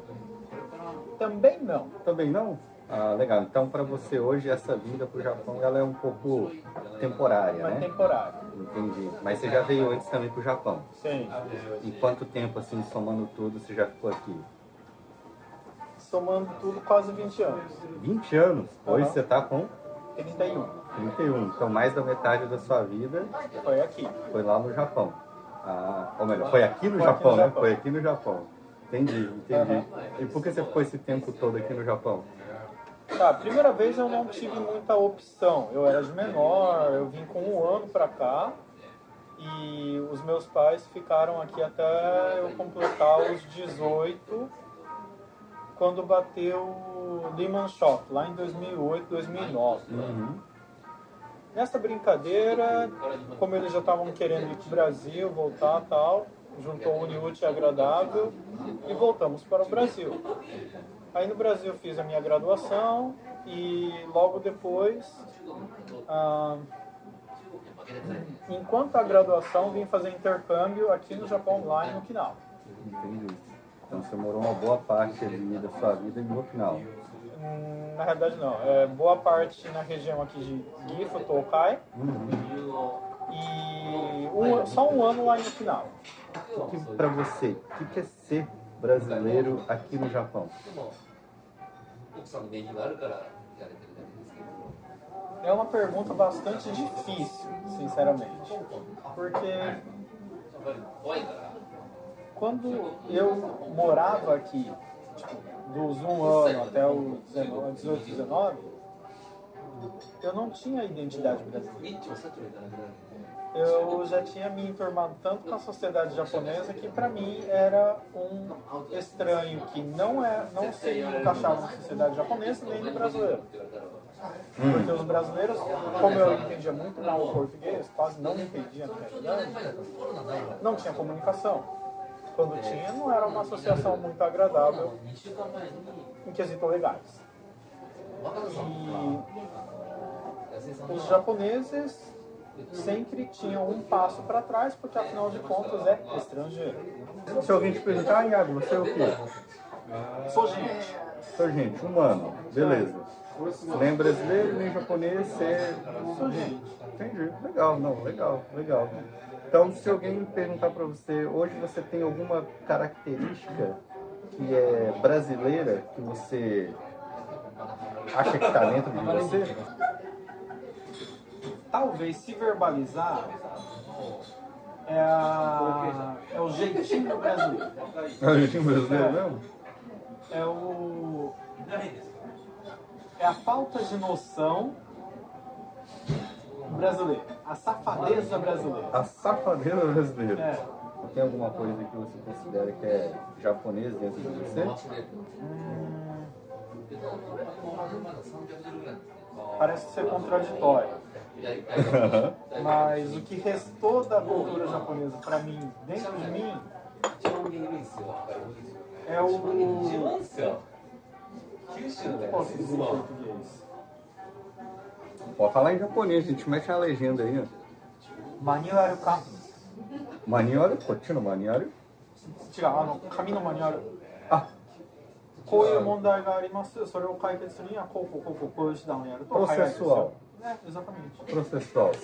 Também não. Também não? Ah, legal. Então, para você hoje, essa vinda para o Japão, ela é um pouco temporária, né? Temporária. Entendi. Mas você já veio antes também para o Japão? Sim. E quanto tempo, assim, somando tudo, você já ficou aqui? Somando tudo, quase 20 anos. 20 anos? Hoje você está com? 31. 31. Então, mais da metade da sua vida... Foi aqui. Foi lá no Japão. Ou melhor, foi aqui no Japão, né? Foi aqui no Japão. Entendi. E por que você ficou esse tempo todo aqui no Japão? Tá, a primeira vez eu não tive muita opção. Eu era de menor, eu vim com 1 ano pra cá e os meus pais ficaram aqui até eu completar os 18, quando bateu o Lehman Shock, lá em 2008, 2009. Nessa brincadeira, como eles já estavam querendo ir para o Brasil, voltar e tal, juntou o útil e agradável e voltamos para o Brasil. Aí no Brasil fiz a minha graduação e logo depois, enquanto a graduação, vim fazer intercâmbio aqui no Japão, lá em Okinawa. Entendi. Então você morou uma boa parte ali da sua vida em Okinawa. Na realidade não, boa parte na região aqui de Gifu, Tokai, e só um ano lá em Okinawa. Para você, o que é ser brasileiro aqui no Japão? É uma pergunta bastante difícil, sinceramente, porque quando eu morava aqui, tipo, dos 1 ano até os 18, 19, eu não tinha identidade brasileira. Eu já tinha me informado tanto com a sociedade japonesa que para mim era um estranho que não se encaixava na sociedade japonesa nem no brasileiro. Porque os brasileiros, como eu entendia muito mal o português, quase não entendia na realidade, não tinha comunicação. Quando tinha, não era uma associação muito agradável em quesito legais. E os japoneses sempre tinham um passo para trás, porque afinal de contas é estrangeiro. Se alguém te perguntar, Iago, você é o quê? Sou gente. Sou gente, humano, beleza. Nem brasileiro, nem japonês, sou gente. Entendi, legal, não, legal. Então, se alguém perguntar para você, hoje você tem alguma característica que é brasileira, que você acha que está dentro de você? Talvez se verbalizar é o jeitinho brasileiro. É o jeitinho brasileiro mesmo? É a falta de noção brasileira, a safadeza brasileira. A safadeza brasileira? Tem alguma coisa que você considera que é japonês dentro de você? Parece ser contraditório. Mas o que restou da cultura japonesa para mim, dentro de mim, é o... Como que posso dizer em português? Pode falar em japonês, a gente mete a legenda aí. Manual ka. Manual? Kochi no manual? 違う、紙のマニュアル。こういう問題があります。それを解決するにはこういう手段をやると早いですよ。 Exatamente. Processual.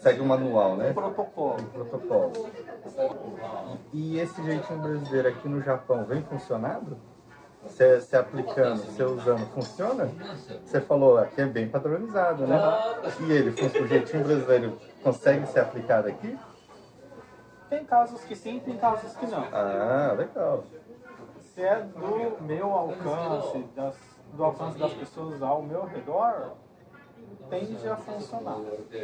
Segue o manual, né? Protocolo. E esse jeitinho brasileiro aqui no Japão vem funcionando? Você aplicando, você usando, funciona? Você falou, aqui é bem padronizado, né? E ele, o jeitinho brasileiro, consegue ser aplicado aqui? Tem casos que sim, tem casos que não. Ah, legal. Se é do meu alcance, do alcance das pessoas ao meu redor, tende a funcionar.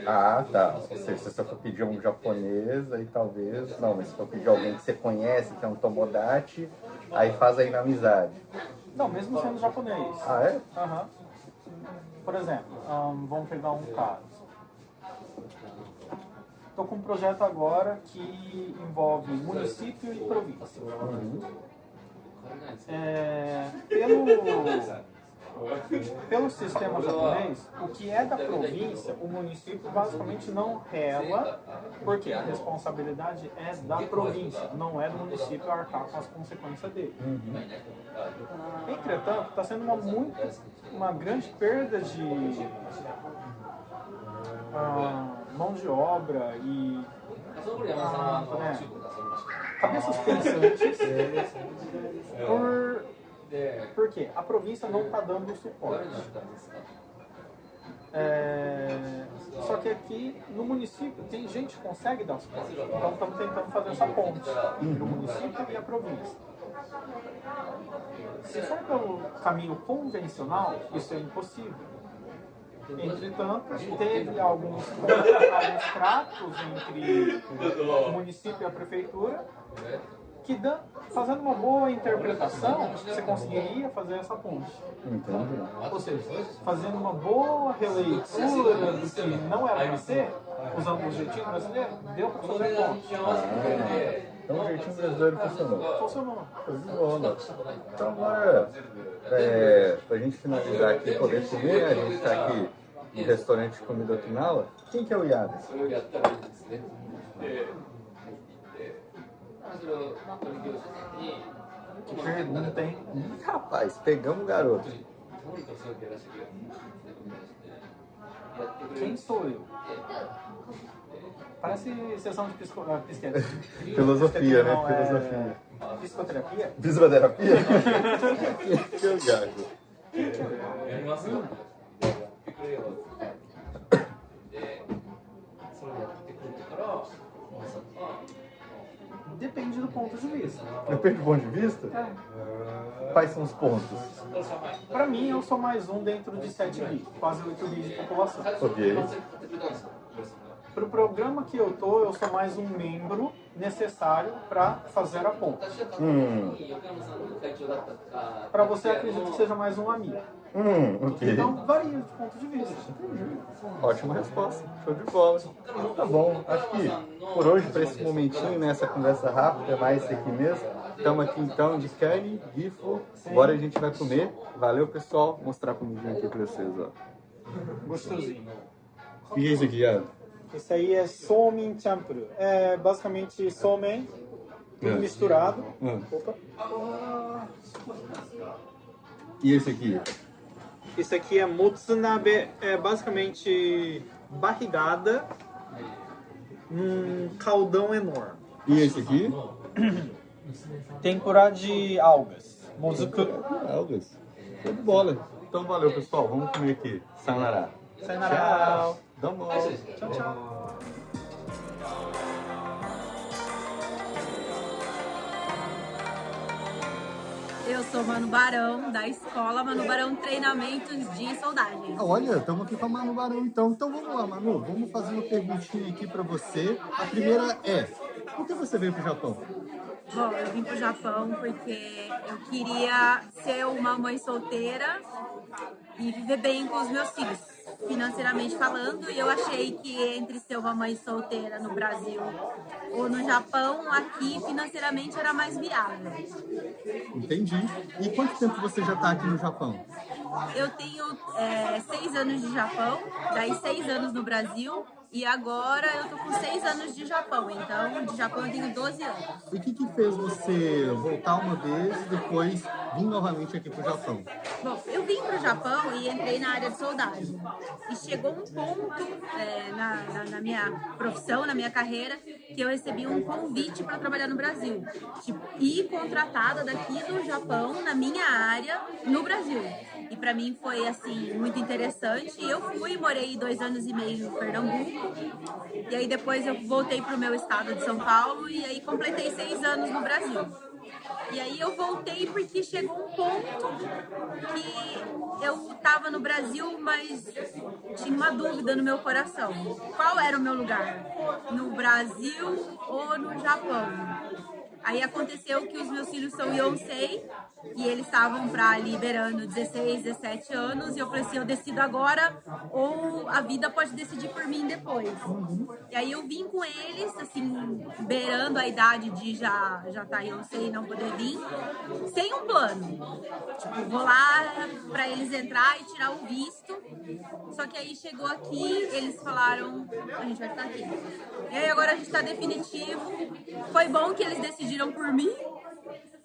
Ah, tá. Ou seja, se você for pedir um japonês, aí talvez... Não, mas se for pedir alguém que você conhece, que é um tomodachi, aí faz aí na amizade. Não, mesmo sendo japonês. Ah, é? Uhum. Por exemplo, vamos pegar um caso. Estou com um projeto agora que envolve município e província. Pelo sistema japonês, o que é da província, o município basicamente não rela, porque a responsabilidade é da província, não é do município arcar com as consequências dele. Entretanto, está sendo uma grande perda de mão de obra e cabeças pensantes porque a província não está dando o suporte. Só que aqui no município tem gente que consegue dar suporte. Então estamos tentando fazer essa ponte entre o município e a província. Se for pelo caminho convencional, isso é impossível. Entretanto, teve alguns tratos entre o município e a prefeitura que fazendo uma boa interpretação, você conseguiria fazer essa ponte. Entendi. Ou seja, fazendo uma boa releitura do que não era para ser, usando o jeitinho brasileiro, deu para fazer a ponte. Então o jeitinho brasileiro funcionou. Funcionou. Show de bola. Então agora, pra gente finalizar aqui e poder comer, né? A gente tá aqui no restaurante de comida Okinawa. Quem que é o Yada? Que pergunta, hein? Rapaz, pegamos o garoto. Quem sou eu? Parece sessão de psiquiatria. Filosofia, né? Não, Filosofia. Psicoterapia? Fisioterapia? Que eu gajo. Depende do ponto de vista. Depende do ponto de vista? Quais são os pontos? Para mim, eu sou mais um dentro de 7 bi, quase 8 bi de população. Ok. Para o programa que eu sou mais um membro necessário para fazer a ponte. Para você, acredito que seja mais um amigo. Ok. Então, varia de ponto de vista. Ótima resposta. Show de bola. Tá bom. Acho que por hoje, para esse momentinho, nessa conversa rápida, é mais isso aqui mesmo. Estamos aqui então de carne, gifo. Agora a gente vai comer. Valeu, pessoal. Vou mostrar a comidinha aqui para vocês, ó. Gostosinho. O que é isso aqui, Yada? Esse aí é somen champuru. É basicamente somen, tudo misturado. Opa. E esse aqui? Esse aqui é motsunabe, é basicamente barrigada num caldão enorme. E esse aqui? Tempurá de algas. Mozuku. Algas. Show de bola. Então valeu, pessoal. Vamos comer aqui. Sayonara. Sayonara. Tchau. Domo. Tchau, tchau. Eu sou Manu Barão, da escola Manu Barão Treinamentos de Soldagem. Olha, estamos aqui com a Manu Barão então. Então vamos lá, Manu. Vamos fazer uma perguntinha aqui para você. A primeira é, por que você veio para o Japão? Bom, eu vim pro Japão porque eu queria ser uma mãe solteira e viver bem com os meus filhos, financeiramente falando. E eu achei que entre ser uma mãe solteira no Brasil ou no Japão, aqui financeiramente era mais viável. Entendi. E quanto tempo você já está aqui no Japão? Eu tenho 6 anos de Japão, daí 6 anos no Brasil. E agora eu tô com 6 anos de Japão, então de Japão eu tenho 12 anos. E o que fez você voltar uma vez e depois vir novamente aqui pro Japão? Bom, eu vim pro Japão e entrei na área de soldagem. E chegou um ponto na minha profissão, na minha carreira, que eu recebi um convite para trabalhar no Brasil. Tipo, ir contratada daqui do Japão, na minha área, no Brasil. E para mim foi, assim, muito interessante. E eu fui, morei 2 anos e meio no Pernambuco. E aí depois eu voltei pro meu estado de São Paulo e aí completei 6 anos no Brasil. E aí eu voltei porque chegou um ponto que eu estava no Brasil, mas tinha uma dúvida no meu coração. Qual era o meu lugar? No Brasil ou no Japão? Aí aconteceu que os meus filhos são Yonsei e eles estavam para liberando 16, 17 anos e eu falei assim, eu decido agora ou a vida pode decidir por mim depois. E aí eu vim com eles, assim, beirando a idade de já tá Yonsei e não poder vir, sem um plano. Tipo, vou lá para eles entrar e tirar o visto. Só que aí chegou aqui, eles falaram, a gente vai ficar aqui. E aí agora a gente tá definitivo. Foi bom que eles decidiram por mim,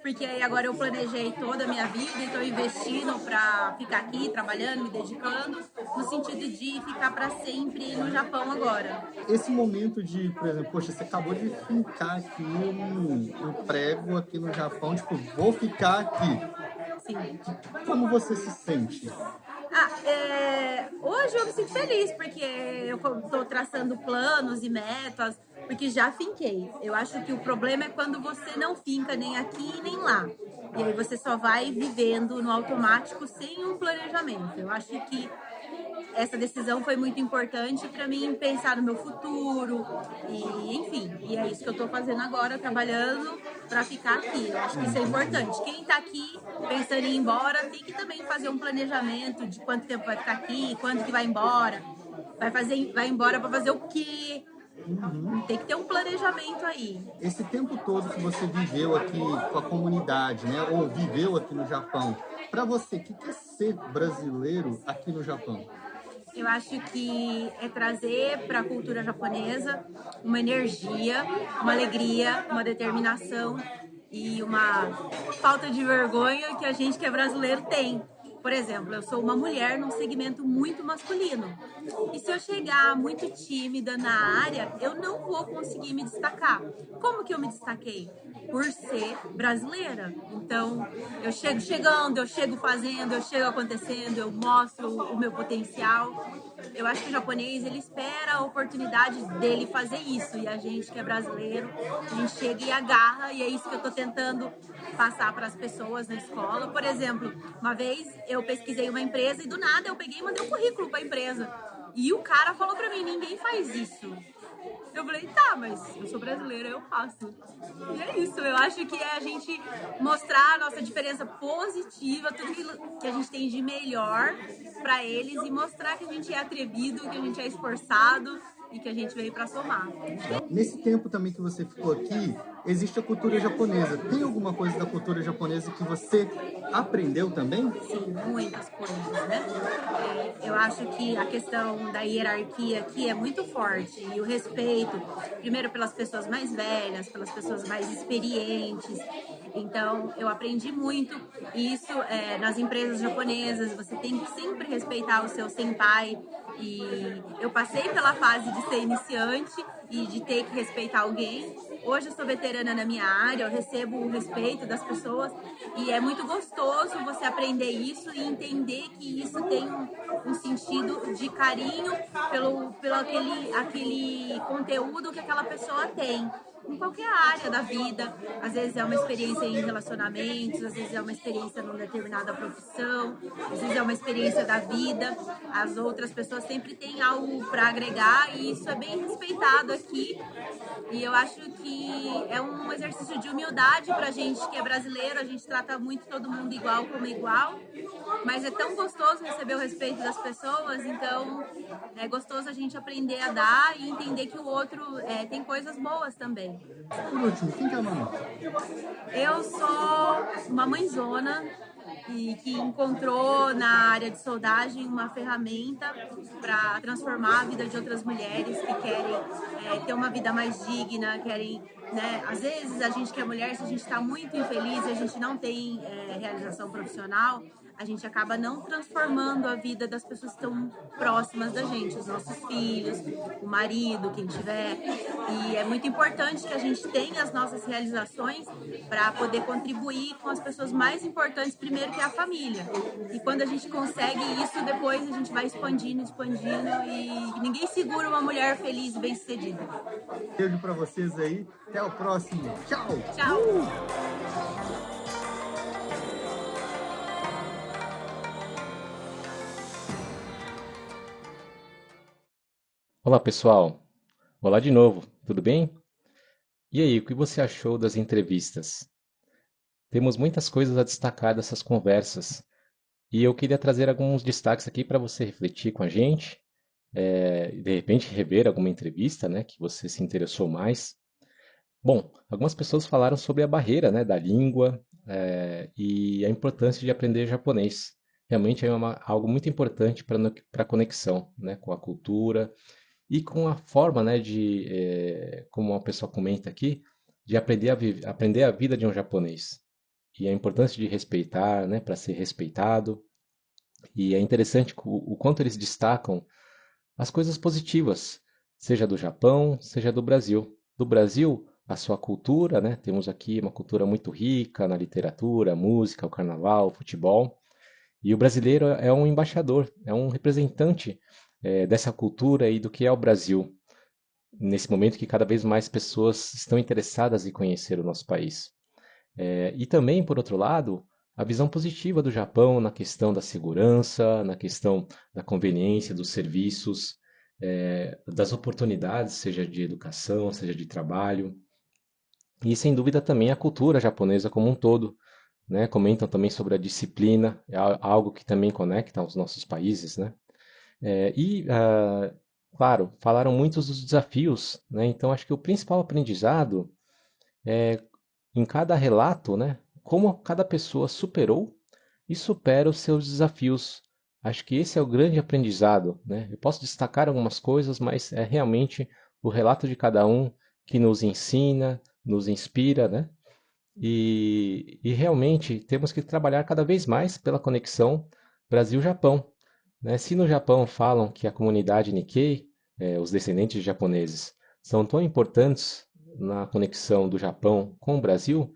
porque aí agora eu planejei toda a minha vida e estou investindo para ficar aqui, trabalhando, me dedicando, no sentido de ficar para sempre no Japão agora. Esse momento de, por exemplo, poxa, você acabou de fincar aqui um prego aqui no Japão, tipo, vou ficar aqui. Sim. Como você se sente? Hoje eu me sinto feliz, porque eu estou traçando planos e metas, porque já finquei. Eu acho que o problema é quando você não finca nem aqui nem lá. E aí você só vai vivendo no automático sem um planejamento. Eu acho que essa decisão foi muito importante para mim pensar no meu futuro e enfim, e é isso que eu estou fazendo agora, trabalhando para ficar aqui. Eu acho que isso é importante. Quem está aqui pensando em ir embora tem que também fazer um planejamento de quanto tempo vai ficar aqui, quando que vai embora, vai embora para fazer o quê? Tem que ter um planejamento aí. Esse tempo todo que você viveu aqui com a comunidade, né, ou viveu aqui no Japão, para você, o que é ser brasileiro aqui no Japão? Eu acho que é trazer para a cultura japonesa uma energia, uma alegria, uma determinação e uma falta de vergonha que a gente que é brasileiro tem. Por exemplo, eu sou uma mulher num segmento muito masculino. E se eu chegar muito tímida na área, eu não vou conseguir me destacar. Como que eu me destaquei? Por ser brasileira. Então, eu chego chegando, eu chego fazendo, eu chego acontecendo, eu mostro o meu potencial. Eu acho que o japonês, ele espera a oportunidade dele fazer isso. E a gente que é brasileiro, a gente chega e agarra. E é isso que eu tô tentando passar para as pessoas na escola. Por exemplo, uma vez eu pesquisei uma empresa e do nada eu peguei e mandei um currículo para a empresa. E o cara falou para mim, ninguém faz isso. Eu falei, tá, mas eu sou brasileira, eu faço. E é isso, eu acho que é a gente mostrar a nossa diferença positiva, tudo que a gente tem de melhor para eles e mostrar que a gente é atrevido, que a gente é esforçado e que a gente veio para somar. Nesse tempo também que você ficou aqui, existe a cultura japonesa. Tem alguma coisa da cultura japonesa que você aprendeu também? Sim, muitas coisas, né? Eu acho que a questão da hierarquia aqui é muito forte e o respeito, primeiro pelas pessoas mais velhas, pelas pessoas mais experientes. Então, eu aprendi muito isso nas empresas japonesas. Você tem que sempre respeitar o seu senpai. E eu passei pela fase de ser iniciante e de ter que respeitar alguém. Hoje eu sou veterana na minha área, eu recebo o respeito das pessoas e é muito gostoso você aprender isso e entender que isso tem um sentido de carinho pelo aquele conteúdo que aquela pessoa tem. Em qualquer área da vida, às vezes é uma experiência em relacionamentos, às vezes é uma experiência numa determinada profissão, às vezes é uma experiência da vida. As outras pessoas sempre têm algo para agregar e isso é bem respeitado aqui. E eu acho que é um exercício de humildade pra gente que é brasileiro, a gente trata muito todo mundo igual como igual, mas é tão gostoso receber o respeito das pessoas, então é gostoso a gente aprender a dar e entender que o outro tem coisas boas também. Por último, quem que é a mamãe? Eu sou uma mãezona e que encontrou na área de soldagem uma ferramenta para transformar a vida de outras mulheres que querem ter uma vida mais digna, querem, né? Às vezes a gente que é mulher, se a gente está muito infeliz, a gente não tem realização profissional, a gente acaba não transformando a vida das pessoas que estão próximas da gente, os nossos filhos, o marido, quem tiver. E é muito importante que a gente tenha as nossas realizações para poder contribuir com as pessoas mais importantes, primeiro que é a família. E quando a gente consegue isso, depois a gente vai expandindo e ninguém segura uma mulher feliz e bem-sucedida. Beijo para vocês aí, até o próximo. Tchau! Tchau! Olá, pessoal. Olá de novo, tudo bem? E aí, o que você achou das entrevistas? Temos muitas coisas a destacar dessas conversas e eu queria trazer alguns destaques aqui para você refletir com a gente, de repente rever alguma entrevista, né, que você se interessou mais. Bom, algumas pessoas falaram sobre a barreira, né, da língua e a importância de aprender japonês. Realmente é algo muito importante para a conexão, né, com a cultura e com a forma, né, como uma pessoa comenta aqui, de aprender a vida de um japonês. E a importância de respeitar, né, para ser respeitado. E é interessante o quanto eles destacam as coisas positivas, seja do Japão, seja do Brasil. Do Brasil, a sua cultura, né, temos aqui uma cultura muito rica na literatura, música, o carnaval, o futebol. E o brasileiro é um embaixador, é um representante dessa cultura e do que é o Brasil, nesse momento que cada vez mais pessoas estão interessadas em conhecer o nosso país. E também, por outro lado, a visão positiva do Japão na questão da segurança, na questão da conveniência dos serviços, das oportunidades, seja de educação, seja de trabalho. e, sem dúvida, também a cultura japonesa como um todo, né? Comentam também sobre a disciplina, é algo que também conecta os nossos países, né? Claro, falaram muitos dos desafios, né? Então, acho que o principal aprendizado é, em cada relato, né? Como cada pessoa superou e supera os seus desafios. Acho que esse é o grande aprendizado, né? Eu posso destacar algumas coisas, mas é realmente o relato de cada um que nos ensina, nos inspira, né? E realmente temos que trabalhar cada vez mais pela conexão Brasil-Japão, né? Se no Japão falam que a comunidade Nikkei, os descendentes de japoneses, são tão importantes na conexão do Japão com o Brasil,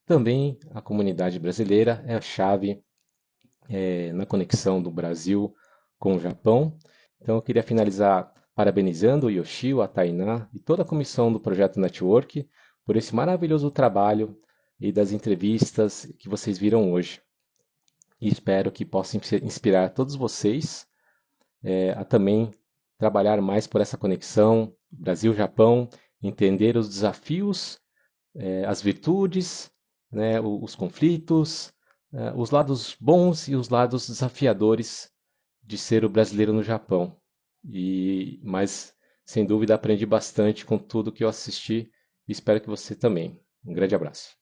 também a comunidade brasileira é a chave na conexão do Brasil com o Japão. Então eu queria finalizar parabenizando o Yoshio, a Tainá e toda a comissão do Projeto Network por esse maravilhoso trabalho e das entrevistas que vocês viram hoje. E espero que possa inspirar todos vocês a também trabalhar mais por essa conexão Brasil-Japão, entender os desafios, as virtudes, né, os conflitos, os lados bons e os lados desafiadores de ser o brasileiro no Japão. Mas, sem dúvida, aprendi bastante com tudo que eu assisti e espero que você também. Um grande abraço.